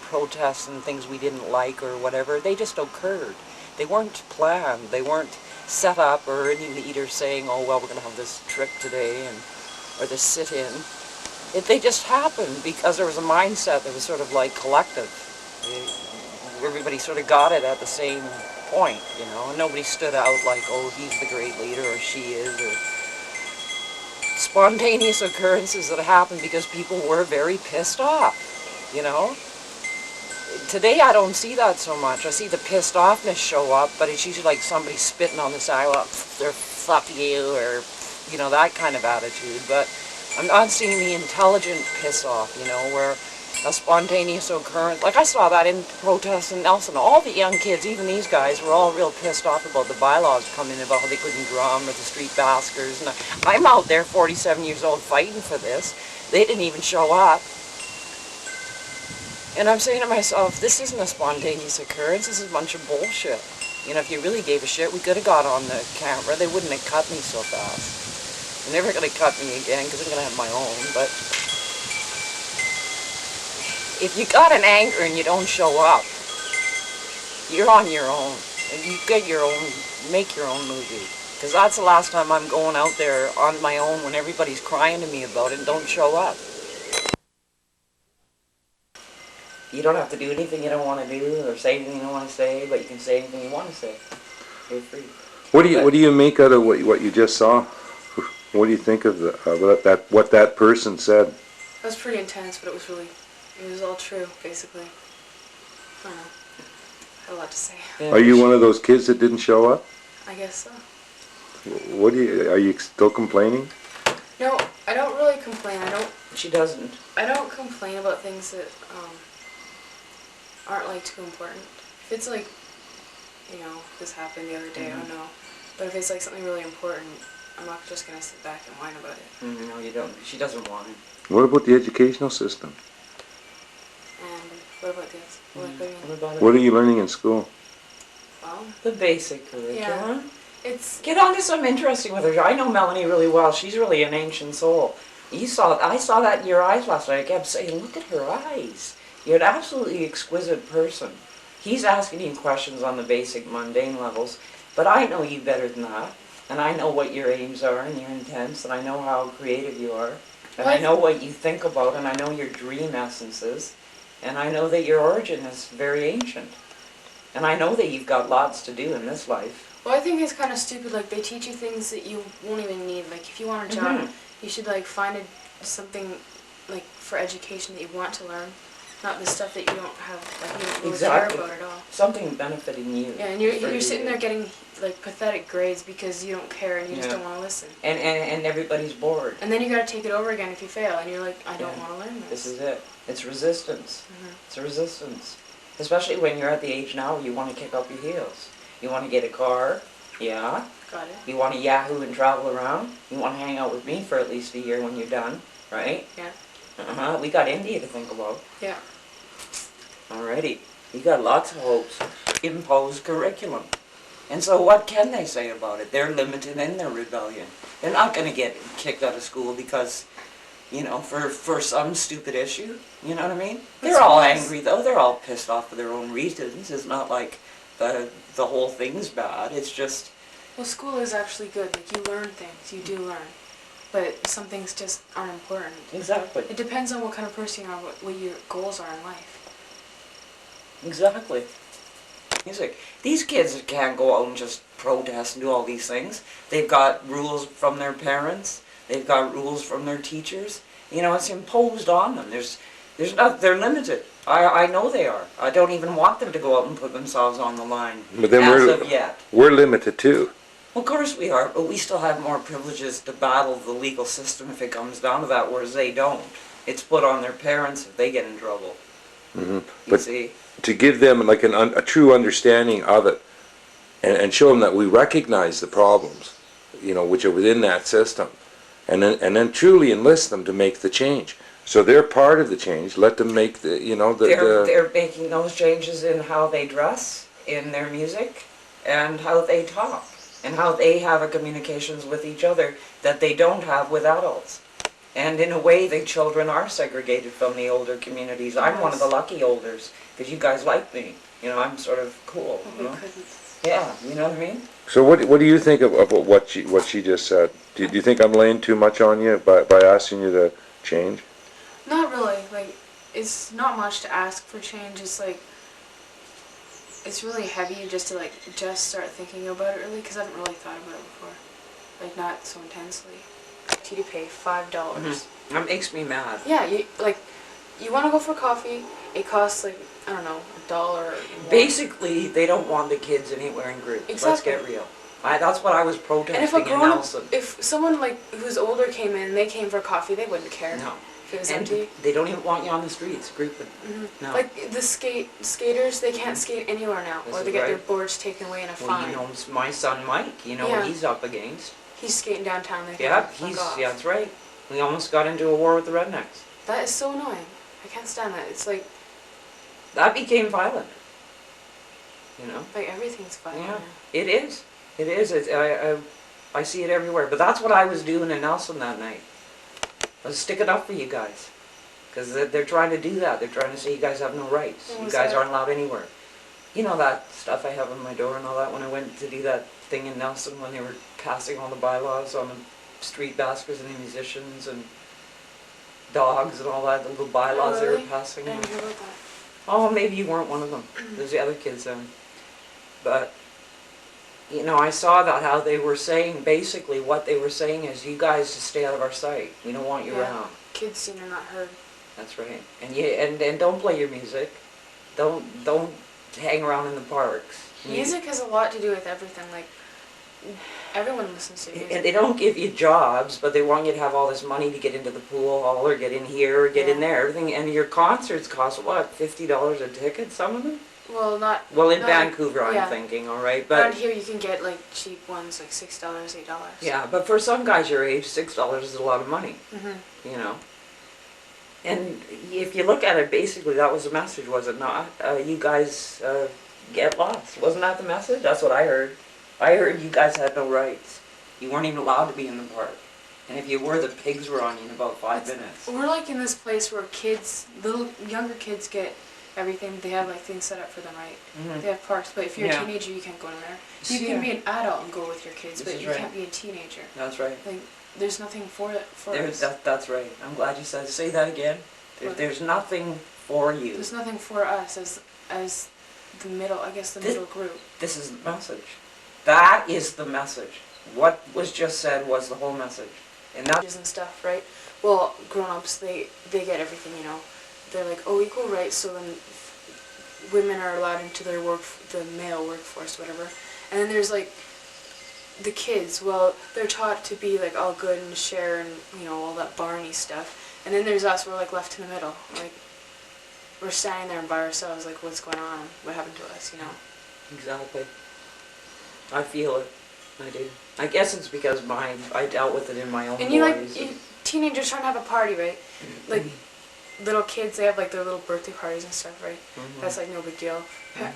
S5: protests and things we didn't like or whatever, they just occurred. They weren't planned. They weren't set up, or any leader saying, oh, well, we're going to have this trip today, or this sit-in. They just happened because there was a mindset that was sort of like collective. Everybody sort of got it at the same point, you know, and nobody stood out like, oh, he's the great leader, or she is, or spontaneous occurrences that happen because people were very pissed off, you know. Today I don't see that so much. I see the pissed offness show up, but it's usually like somebody spitting on the sidewalk, they're fuck you, or, you know, that kind of attitude. But I'm not seeing the intelligent piss off, you know, where a spontaneous occurrence, like I saw that in protests in Nelson. All the young kids, even these guys, were all real pissed off about the bylaws coming in, about how they couldn't drum, or the street baskers. And I'm out there, 47 years old, fighting for this. They didn't even show up. And I'm saying to myself, this isn't a spontaneous occurrence, this is a bunch of bullshit. You know, if you really gave a shit, we could have got on the camera. They wouldn't have cut me so fast. They're never going to cut me again, because I'm going to have my own, but if you got an anger and you don't show up, you're on your own. And you get your own, make your own movie. Because that's the last time I'm going out there on my own when everybody's crying to me about it and don't show up. You don't have to do anything you don't want to do, or say anything you don't want to say, but you can say anything you want to say. You're free.
S3: what do you make out of what you just saw? What do you think of what that person said?
S6: It was pretty intense, but it was all true, basically. I don't know. I had a lot to say.
S5: Yeah.
S3: Are you one of those kids that didn't show up?
S6: I guess so.
S3: Are you still complaining?
S6: No, I don't really complain.
S5: She doesn't.
S6: I don't complain about things that aren't like too important. If it's like, you know, this happened the other day, I don't know. But if it's like something really important, I'm not just gonna sit back and whine about it.
S5: No, you don't. She doesn't want it.
S3: What about the educational system?
S6: And what about this? What do you mean?
S5: What about it?
S3: What are you learning in school?
S5: The basic curriculum.
S6: It's
S5: Get on to something interesting with her. I know Melanie really well. She's really an ancient soul. I saw that in your eyes last night. I kept saying, look at her eyes. You're an absolutely exquisite person. He's asking you questions on the basic mundane levels, but I know you better than that. And I know what your aims are and your intents, and I know how creative you are. And I know what you think about, and I know your dream essences. And I know that your origin is very ancient. And I know that you've got lots to do in this life.
S6: Well, I think it's kind of stupid. Like, they teach you things that you won't even need. Like, if you want a job, you should like find something like for education that you want to learn, not the stuff that you don't have, like, you don't really care about at all.
S5: Something benefiting you.
S6: Yeah, and you're sitting there getting like pathetic grades because you don't care and you just don't want to listen.
S5: And everybody's bored.
S6: And then you got to take it over again if you fail, and you're like, I don't want to learn this.
S5: This is it. It's resistance. It's a resistance. Especially when you're at the age now where you want to kick up your heels. You want to get a car. Yeah.
S6: Got it.
S5: You want to Yahoo and travel around. You want to hang out with me for at least a year when you're done, right?
S6: Yeah.
S5: We got India to think about.
S6: Yeah.
S5: Alrighty. You got lots of hopes. Imposed curriculum. And so what can they say about it? They're limited in their rebellion. They're not going to get kicked out of school because, you know, for some stupid issue. You know what I mean? They're all angry though. They're all pissed off for their own reasons. It's not like the whole thing's bad. It's just...
S6: Well, school is actually good. Like, you learn things. You do learn. But some things just aren't important.
S5: Exactly.
S6: It depends on what kind of person you are, what your goals are in life.
S5: Exactly. Music. These kids can't go out and just protest and do all these things. They've got rules from their parents. They've got rules from their teachers. You know, it's imposed on them. They're limited. I know they are. I don't even want them to go out and put themselves on the line.
S3: But then
S5: as of yet.
S3: We're limited too.
S5: Of course we are, but we still have more privileges to battle the legal system if it comes down to that, whereas they don't. It's put on their parents if they get in trouble.
S3: But
S5: see?
S3: To give them like a true understanding of it, and show them that we recognize the problems, you know, which are within that system, and then truly enlist them to make the change. So they're part of the change. Let them make the, you know,
S5: They're making those changes in how they dress, in their music, and how they talk, and how they have a communications with each other that they don't have with adults. And in a way, the children are segregated from the older communities. I'm one of the lucky olders, because you guys like me. You know, I'm sort of cool. You know? Yeah, you know what I mean?
S3: So what do you think of what she just said? Do you think I'm laying too much on you by asking you to change?
S6: Not really. Like, it's not much to ask for change. It's like, it's really heavy just to like just start thinking about it really, because I haven't really thought about it before. Like, not so intensely. To pay $5.
S5: That makes me mad.
S6: Yeah, you want to go for coffee, it costs like, I don't know, $1.
S5: Basically, they don't want the kids anywhere in groups.
S6: Exactly.
S5: Let's get real. That's what I was protesting in Nelson.
S6: If someone like who's older came in, they came for coffee, they wouldn't care.
S5: No.
S6: If it was
S5: And
S6: empty.
S5: they don't even want you on the streets grouping. No.
S6: Like the skaters, they can't skate anywhere now, or they get their boards taken away in a fine.
S5: You know, my son Mike, you know what he's up against.
S6: He's skating downtown.
S5: Yeah, that's right. We almost got into a war with the rednecks.
S6: That is so annoying. I can't stand that. It's like...
S5: That became violent. You know?
S6: Like, everything's violent.
S5: Yeah, it is. It is. I see it everywhere. But that's what I was doing in Nelson that night. I was sticking up for you guys. Because they're trying to do that. They're trying to say you guys have no rights. You guys aren't allowed anywhere. You know that stuff I have on my door and all that when I went to do that thing in Nelson when they were passing all the bylaws on the street baskers and the musicians and dogs and all that, the little bylaws they were passing.
S6: I didn't hear about that.
S5: Oh, maybe you weren't one of them. There's the other kids then. But, you know, I saw that, how they were saying, basically what they were saying is, you guys just stay out of our sight. We don't want you around.
S6: Kids seen or not heard.
S5: That's right. And don't play your music. Don't hang around in the parks.
S6: Music has a lot to do with everything. Like, everyone listens to music.
S5: And they don't give you jobs, but they want you to have all this money to get into the pool hall or get in here or get in there. Everything. And your concerts cost, what, $50 a ticket, some of them?
S6: Well, not...
S5: Well, in
S6: not
S5: Vancouver, I'm thinking, all right? But
S6: around here you can get, like, cheap ones, like $6, $8.
S5: Yeah, but for some guys your age, $6 is a lot of money, you know? And if you look at it, basically that was the message, was it not? You guys get lost. Wasn't that the message? That's what I heard. I heard you guys had no rights. You weren't even allowed to be in the park. And if you were, the pigs were on you in about 5 minutes.
S6: We're like in this place where kids, younger kids get everything. They have like things set up for them, right?
S5: Mhm.
S6: They have parks, but if you're
S5: Yeah.
S6: a teenager, you can't go in there. You
S5: Yeah.
S6: can be an adult and go with your kids,
S5: This
S6: but
S5: is
S6: you
S5: right.
S6: can't be a teenager.
S5: That's right.
S6: Like, there's nothing for us.
S5: That's right. I'm glad you said. Say that again. There's nothing for you.
S6: There's nothing for us as the middle, I guess the middle group.
S5: This is the message. That is the message. What was just said was the whole message. And that
S6: And stuff, right? Well, grown-ups, they get everything, you know. They're like, oh, equal rights, so then women are allowed into their the male workforce, whatever. And then there's like the kids, well, they're taught to be like all good and share and, you know, all that Barney stuff. And then there's us, we're like left in the middle. Like, we're standing there by ourselves, like, what's going on? What happened to us, you know?
S5: Exactly. I feel it. I do. I guess it's because I dealt with it in my own
S6: And you
S5: boys.
S6: teenagers trying to have a party, right? Like, little kids, they have like their little birthday parties and stuff, right? That's like no big deal.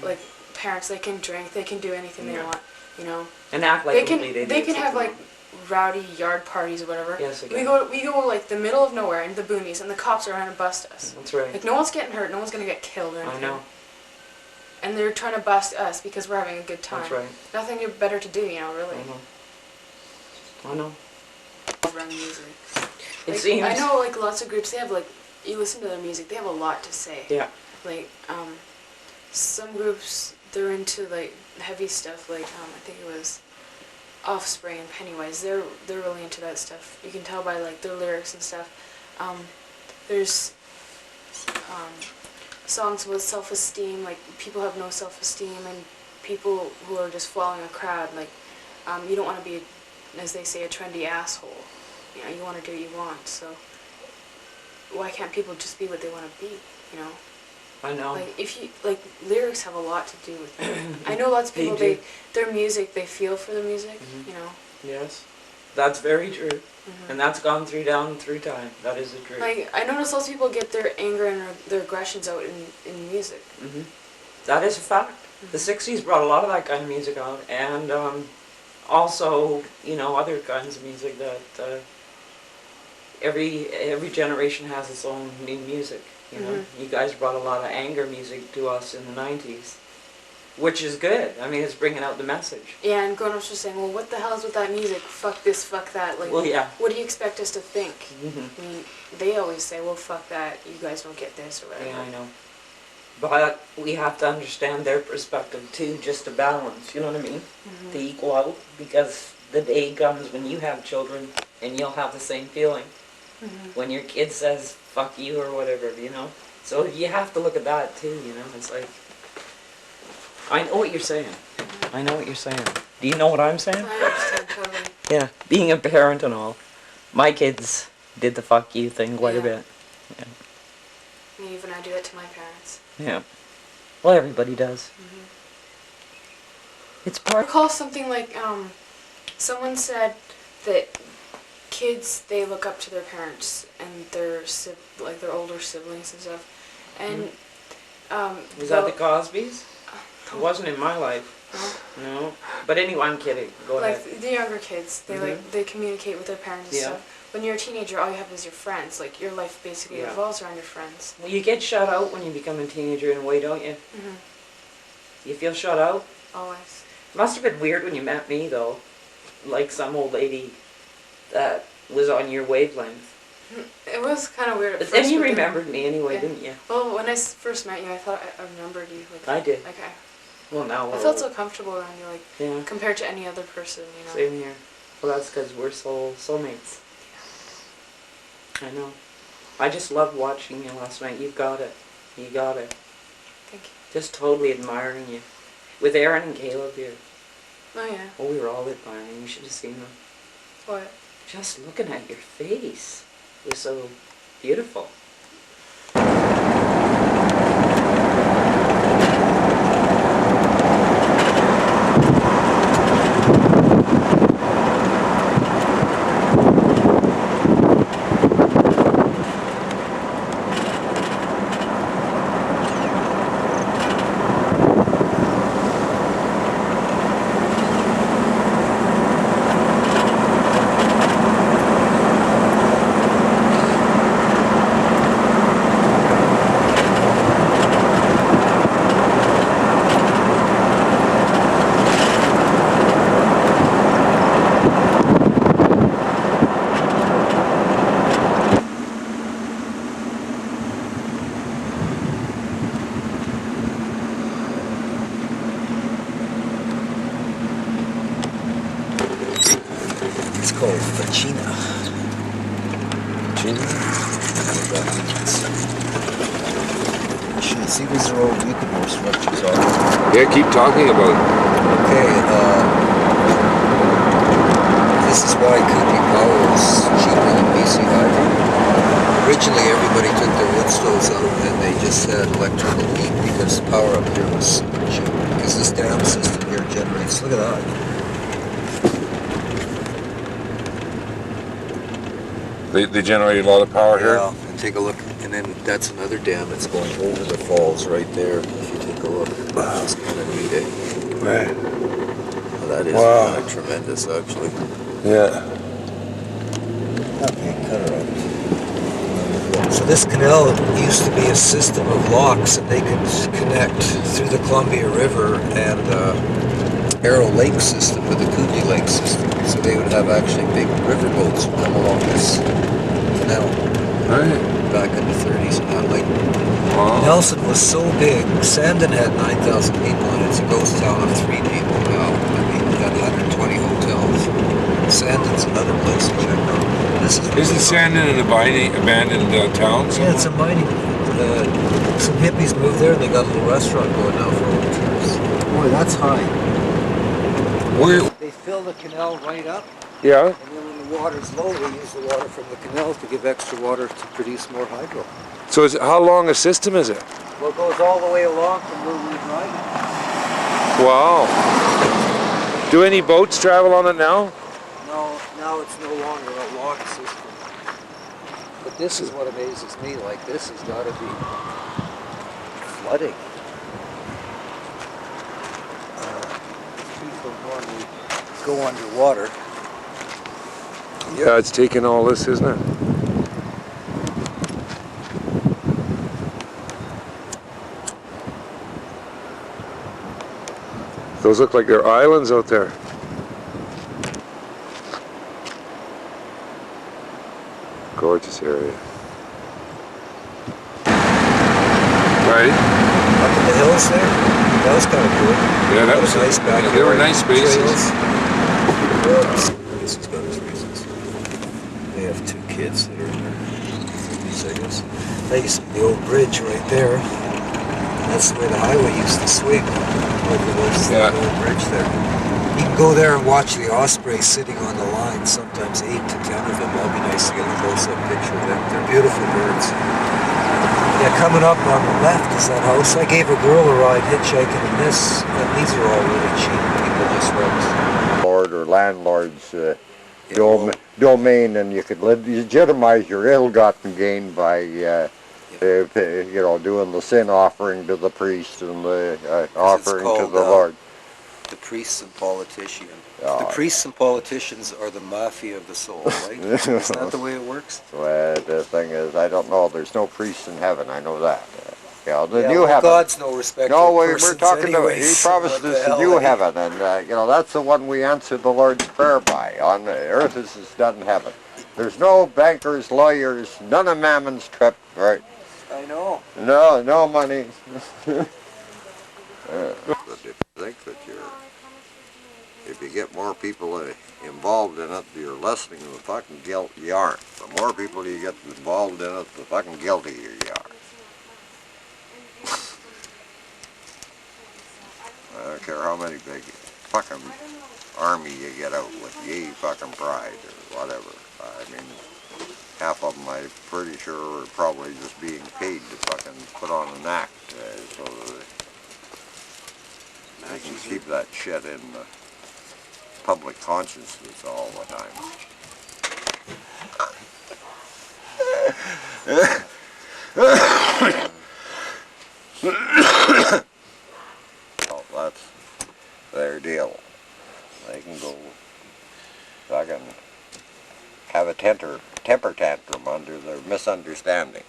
S6: Like, parents, they can drink, they can do anything they want, you know?
S5: And act like
S6: they can have like rowdy yard parties or whatever.
S5: Yes,
S6: we go like the middle of nowhere in the boonies, and the cops are trying to bust us.
S5: That's right.
S6: Like, no one's getting hurt, no one's gonna get killed or anything.
S5: I know.
S6: And they're trying to bust us because we're having a good time.
S5: That's right.
S6: Nothing better to do, you know, really.
S5: I know.
S6: Around music.
S5: It
S6: Like,
S5: seems.
S6: I know, like, lots of groups, they have like, you listen to their music, they have a lot to say.
S5: Yeah.
S6: Like, some groups, they're into like heavy stuff, like I think it was Offspring and Pennywise. They're really into that stuff. You can tell by like their lyrics and stuff. There's songs with self-esteem, like people have no self-esteem, and people who are just following a crowd. Like, you don't want to be, as they say, a trendy asshole. You know, you want to do what you want. So why can't people just be what they want to be? You know.
S5: I know.
S6: Like, if you, like, lyrics have a lot to do with it. I know lots of people, their music, they feel for the music, you know.
S5: Yes. That's very true. And that's gone down through time. That is the truth.
S6: Like, I notice lots of people get their anger and their aggressions out in music.
S5: That is a fact. The 60s brought a lot of that kind of music out, and also, you know, other kinds of music that every generation has its own new music. You know, you guys brought a lot of anger music to us in the 90s, which is good. I mean, it's bringing out the message.
S6: Yeah, and grown-ups were saying, well, what the hell's with that music? Fuck this, fuck that. Like,
S5: well, yeah.
S6: What do you expect us to think? I mean, they always say, well, fuck that, you guys don't get this or whatever.
S5: Yeah, I know. But we have to understand their perspective too, just to balance, you know what I mean? To equal out, because the day comes when you have children and you'll have the same feeling. When your kid says, fuck you or whatever, you know? So you have to look at that too, you know? It's like, I know what you're saying. I know what you're saying. Do you know what I'm saying?
S6: I understand totally.
S5: Yeah, being a parent and all. My kids did the fuck you thing quite a bit. Yeah.
S6: I mean, even I do that to my parents.
S5: Yeah. Well, everybody does. It's
S6: I
S5: part.
S6: recall something like, someone said that kids, they look up to their parents and their older siblings and stuff. And
S5: Was that the Cosbys? It wasn't in my life. No. But anyway, I'm kidding. Go ahead.
S6: Like the younger kids, they communicate with their parents and stuff. When you're a teenager, all you have is your friends. Like, your life basically revolves around your friends.
S5: Well, you get shut out when you become a teenager in a way, don't you? You feel shut out?
S6: Always.
S5: Must have been weird when you met me, though. Like some old lady that was on your wavelength.
S6: It was kind of weird at
S5: But
S6: first.
S5: then you remembered me anyway, didn't you?
S6: Well, when I first met you, I thought I remembered you. Like,
S5: I did.
S6: Okay.
S5: Well, now we're
S6: I felt
S5: old.
S6: so comfortable around you, like, compared to any other person, you know.
S5: Same here. Well, that's because we're soulmates. I know. I just loved watching you last night. You got it. You got it.
S6: Thank you.
S5: Just totally admiring you. With Aaron and Caleb here.
S6: Oh, yeah.
S5: Oh, we were all admiring you. You should have seen them.
S6: What?
S5: Just looking at your face. It was so beautiful.
S4: See, these are all Yucatec structures on.
S3: Yeah, keep talking about it.
S4: Okay, this is why Coopy Power is cheaper than BC Hydro. Originally, everybody took their wood stoves out and they just had electrical heat because the power up here was super cheap. Because this dam system here generates, look at that.
S3: They generate a lot of power here.
S4: Yeah, and take a look, and then that's another dam that's going over the falls right there. If you take a look, that's kind of neat, eh?
S3: Right.
S4: Well, that is
S3: Wow.
S4: tremendous, actually.
S3: Yeah.
S4: Okay, cut her out. So this canal used to be a system of locks, and they could connect through the Columbia River and Arrow Lake system with the Coogee Lake system. So they would have actually big river boats would come along this canal.
S3: Right.
S4: Back in the 30s and that. Like,
S3: Wow.
S4: Nelson was so big. Sandon had 9,000 people in it. It's a ghost town of 3 people now. I mean, it had 120 hotels. Sandon's another place to check out. This is
S3: Isn't Sandon an abandoned town?
S4: Yeah, it's a mining. Some hippies moved there and they got a little restaurant going now for old tourists. Boy, that's high.
S3: Where?
S4: They fill the canal right up,
S3: Yeah.
S4: and then when the water's low, they use the water from the canal to give extra water to produce more hydro.
S3: So how long a system is it?
S4: Well, it goes all the way along from where we drive it.
S3: Wow. Do any boats travel on it now?
S4: No, now it's no longer a lock system. But this is what amazes me. Like, this has got to be flooding. People normally go underwater.
S3: Yeah, it's taking all this, isn't it? Those look like they're islands out there. Gorgeous area. Right?
S4: Up in the hills there, that was kind of cool.
S3: Yeah, that was
S4: nice back.
S3: They were nice spaces.
S4: This has got its reasons. They have 2 kids that are in their 30s, I guess. That used to be the old bridge right there. That's the way the highway used to swing. Like it was the old bridge there. You can go there and watch the ospreys sitting on the line, sometimes 8 to 10 of them. That'd be nice to get a close-up picture of them. They're beautiful birds. Yeah, coming up on the left is that house. I gave a girl a ride hitchhiking in this, and these are all really cheap people, this roads.
S12: Lord or landlord's domain, and you could legitimize your ill-gotten gain by, you know, doing the sin offering to the priest and the offering to the Lord.
S4: The priests and politicians. The priests and politicians are the mafia of the soul, right? Isn't that the way it works?
S12: Well, the thing is, I don't know. There's no priests in heaven. I know that. The new
S4: well,
S12: heaven.
S4: God's no respecter
S12: No,
S4: of
S12: we're
S4: persons
S12: talking about. He
S4: anyways.
S12: promised us the new heaven, and you know that's the one we answered the Lord's prayer by. On earth as it's done in heaven. There's no bankers, lawyers, none of Mammon's trip, right?
S4: I know.
S12: No money.
S4: But if you think that if you get more people involved in it, you're lessening the fucking guilt you aren't. The more people you get involved in it, the fucking guiltier you are. I don't care how many big fucking army you get out with, yay fucking pride or whatever. I mean, half of them I'm pretty sure are probably just being paid to fucking put on an act so that they can keep that shit in the public consciousness all the time. Well, that's their deal. They can go fucking have a temper tantrum under their misunderstanding.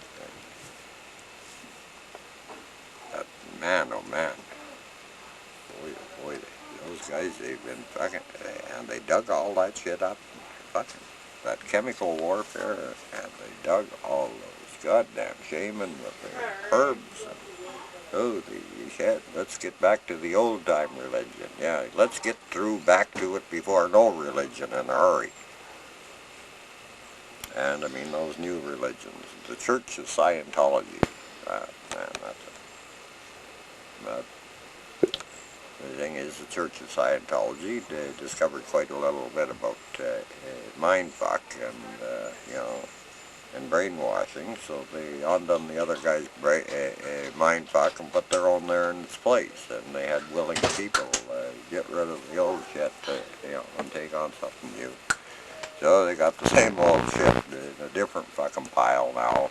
S4: But man, oh man. Boy, those guys, they've been fucking, and they dug all that shit up, fucking, that chemical warfare, and they dug all those goddamn shaman with their herbs, and holy shit, let's get back to the old time religion, yeah, let's get back to it before no religion in a hurry.
S12: And I mean those new religions. The Church of Scientology. Man, that's it. But the thing is, the Church of Scientology discovered quite a little bit about mindfuck and, you know, and brainwashing, so they undone the other guy's mindfuck and put their own there in its place, and they had willing people get rid of the old shit, you know, and take on something new. So they got the same old shit in a different fucking pile now.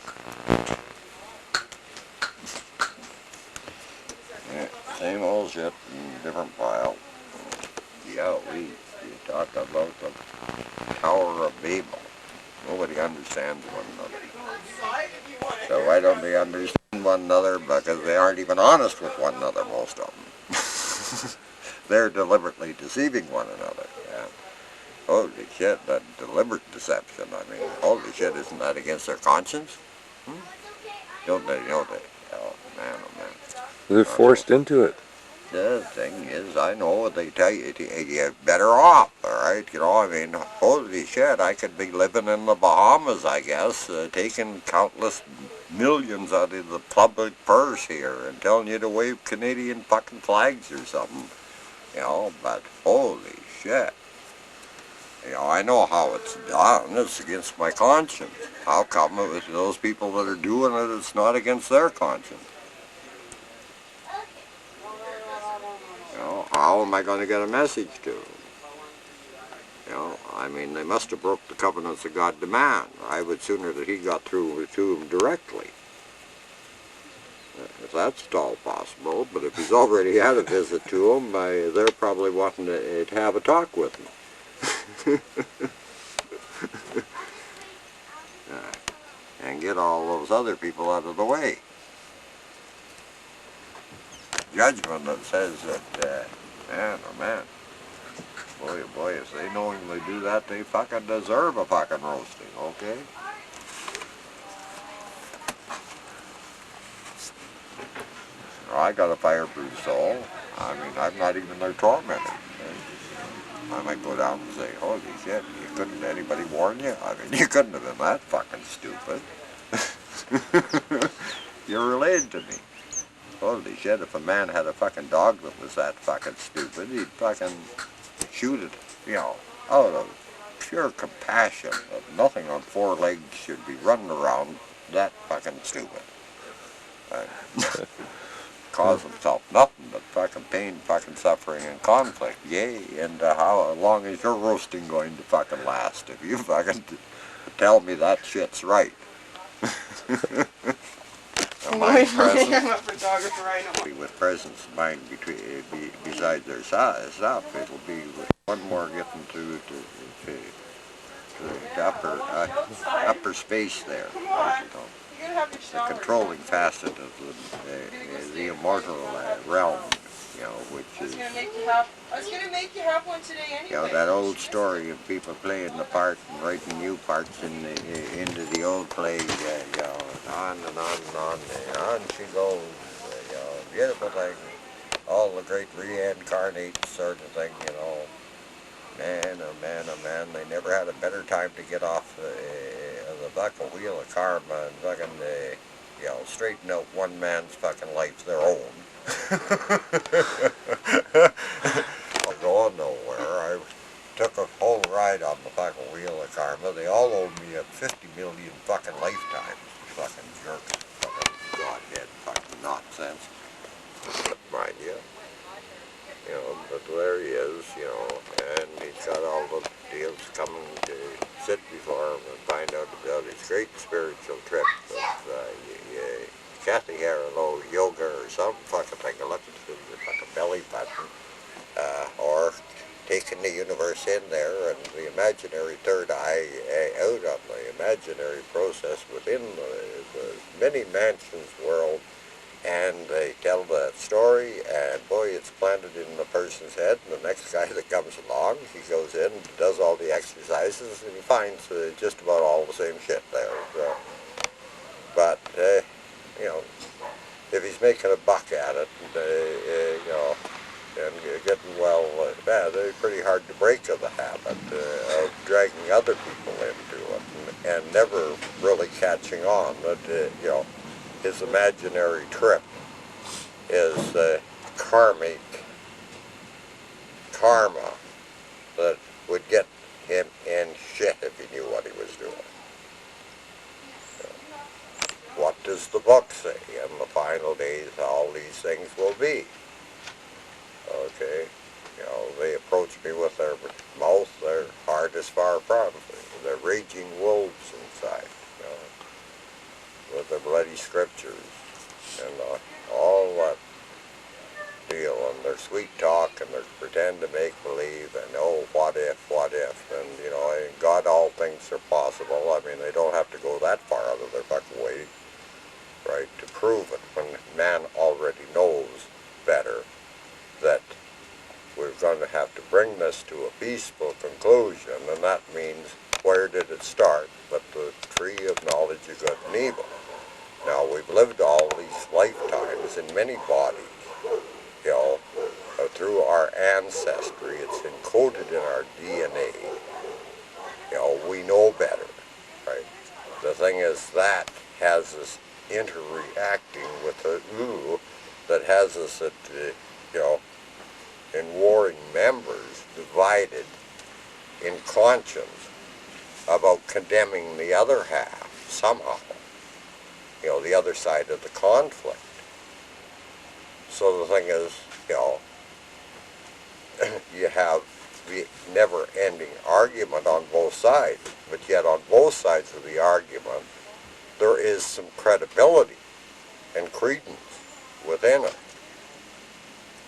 S12: Yeah, same old shit in a different pile. Yeah, you talk about the Tower of Babel. Nobody understands one another. So why don't they understand one another? Because they aren't even honest with one another, most of them. They're deliberately deceiving one another. Yeah. Holy shit, that deliberate deception. I mean, holy shit, isn't that against their conscience? Don't they know that? Oh man, oh man.
S3: They're forced into it.
S12: The thing is, I know they tell you you're better off, alright? You know, I mean, holy shit, I could be living in the Bahamas, I guess, taking countless millions out of the public purse here and telling you to wave Canadian fucking flags or something. You know, but holy shit. You know, I know how it's done. It's against my conscience. How come it was those people that are doing it, it's not against their conscience? You know, how am I going to get a message to them? You know, I mean, they must have broke the covenants of God to man. I would sooner that he got through to them directly. If that's at all possible, but if he's already had a visit to them, they're probably wanting to have a talk with him. And get all those other people out of the way. Judgment that says that, man, oh man, boy, oh boy, if they knowingly do that, they fucking deserve a fucking roasting, okay? I got a fireproof soul. I mean, I'm not even their tormentor. I might go down and say, holy shit, couldn't anybody warn you? I mean, you couldn't have been that fucking stupid. You're related to me. Holy shit, if a man had a fucking dog that was that fucking stupid, he'd fucking shoot it, you know, out of pure compassion that nothing on four legs should be running around that fucking stupid. Cause himself nothing but fucking pain, fucking suffering, and conflict. Yay, and how long is your roasting going to fucking last if you fucking tell me that shit's right? With presence of mind besides their stuff, it'll be one more getting to the upper space there. You know, the controlling facet of the immortal realm, you know, which is,
S13: I was gonna make you have one today anyway.
S12: you know, that old story of people playing the part and writing new parts into the old play, you know, on and on and on, on she goes, you know, beautiful thing, all the great reincarnate sort of thing, you know. Man, oh man, oh man, they never had a better time to get off the buckle wheel of karma and fucking, you know, straighten out one man's fucking life their own. I'm going nowhere. I took a whole ride on the fucking wheel of karma. They all owed me 50 million fucking lifetimes. Fucking jerks. Fucking godhead. Fucking nonsense. Mind you. You know, but there he is, you know, and he's got all the deals coming to sit before him and find out about his great spiritual trip of Kathy Harlow yoga or some fucking thing, elected to the fucking belly button, or taking the universe in there and the imaginary third eye out on the imaginary process within the many mansions world. And they tell that story, and boy, it's planted in the person's head, and the next guy that comes along, he goes in, does all the exercises, and he finds just about all the same shit there. So. But, you know, if he's making a buck at it, you know, and getting well, man, they're pretty hard to break of the habit of dragging other people into it. and never really catching on that, you know, his imaginary trip is karmic karma that would get him in shit if he knew what he was doing. What does the book say? In the final days, all these things will be. Okay? You know, they approach me with their mouth, their heart is far from me. They're raging wolves inside, you know, with their bloody scriptures and all that deal, and their sweet talk, and their pretend to make believe, and oh, what if, and you know, in God all things are possible. I mean, they don't have to go that far out of their fucking way, right, to prove it, when man already knows better that we're going to have to bring this to a peaceful conclusion, and that means, where did it start but the tree of knowledge of good and evil? Now, we've lived all these lifetimes in many bodies, you know, through our ancestry. It's encoded in our DNA. You know, we know better, right? The thing is, that has us interacting with the ooh, that has us at, you know, in warring members, divided in conscience about condemning the other half somehow, you know, the other side of the conflict. So the thing is, you know, you have the never-ending argument on both sides, but yet on both sides of the argument, there is some credibility and credence within it.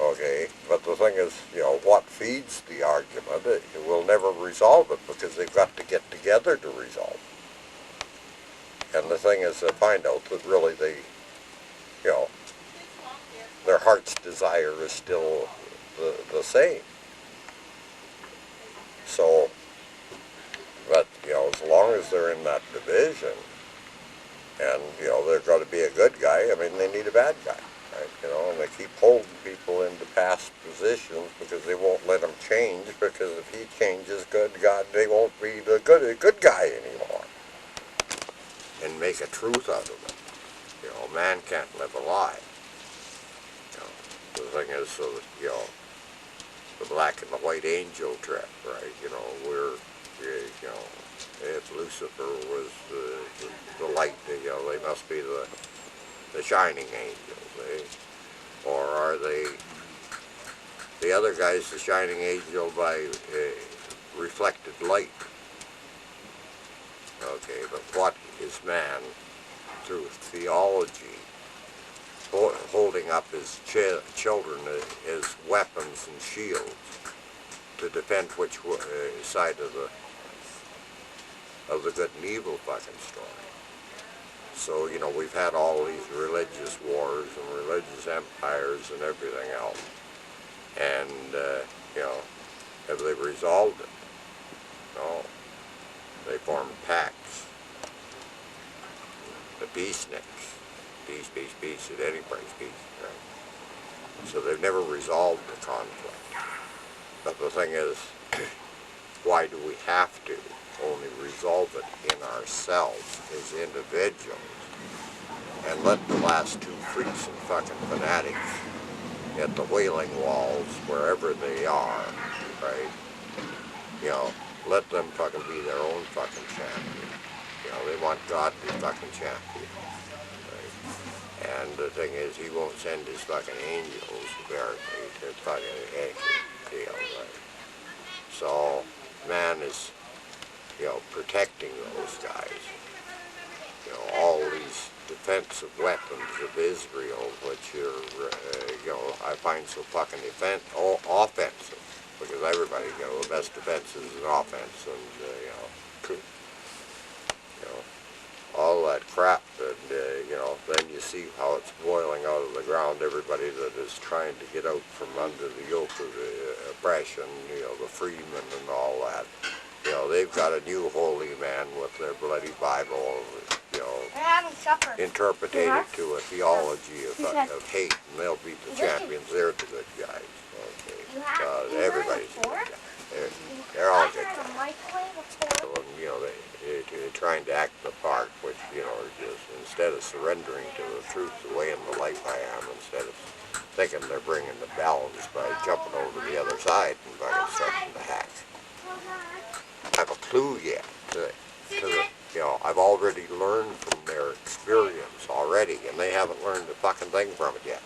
S12: Okay, but the thing is, you know, what feeds the argument, it will never resolve it, because they've got to get together to resolve it. And the thing is, to find out that really they, you know, their heart's desire is still the same. So, but, you know, as long as they're in that division, and, you know, they're going to be a good guy, I mean, they need a bad guy. Right, you know, and they keep holding people into past positions because they won't let them change, because if he changes, good God, they won't be the good guy anymore. And make a truth out of it. You know, man can't live a lie. You know, the thing is, so that, you know, the black and the white angel trip, right? You know, you know, if Lucifer was the light, you know, they must be the shining angels, eh? Or are they the other guy's the shining angel by reflected light? Okay, but what is man through theology holding up his children as weapons and shields to defend which side of the good and evil fucking story? So, you know, we've had all these religious wars and religious empires and everything else. And, you know, have they resolved it? No. They formed pacts. The peaceniks. Peace, peace, peace, at any price, peace. Right? So they've never resolved the conflict. But the thing is, why do we have to only resolve it in ourselves as individuals, and let the last two freaks and fucking fanatics at the Wailing Walls, wherever they are, right, you know, let them fucking be their own fucking champion. You know, they want God to be fucking champion, right? And the thing is, he won't send his fucking angels apparently to fucking anything deal, right? So man is, you know, protecting those guys. You know, all these defensive weapons of Israel, which are, you know, I find so fucking offensive, because everybody, you know, the best defense is an offense, and, you know, all that crap, and, you know, then you see how it's boiling out of the ground, everybody that is trying to get out from under the yoke of the oppression, you know, the freedmen and all that. You know, they've got a new holy man with their bloody Bible, you know, interpreted to a theology of hate, and they'll be the champions. They're the good guys. Okay, everybody's a good guy.
S4: they're all good guys. You know, they're trying to act the part, which, you know, are just, instead of surrendering to the truth, the way in the life I am, instead of thinking they're bringing the balance by jumping over the other side and fucking starting to hack. I have a clue yet to the, you know, I've already learned from their experience already, and they haven't learned a fucking thing from it yet.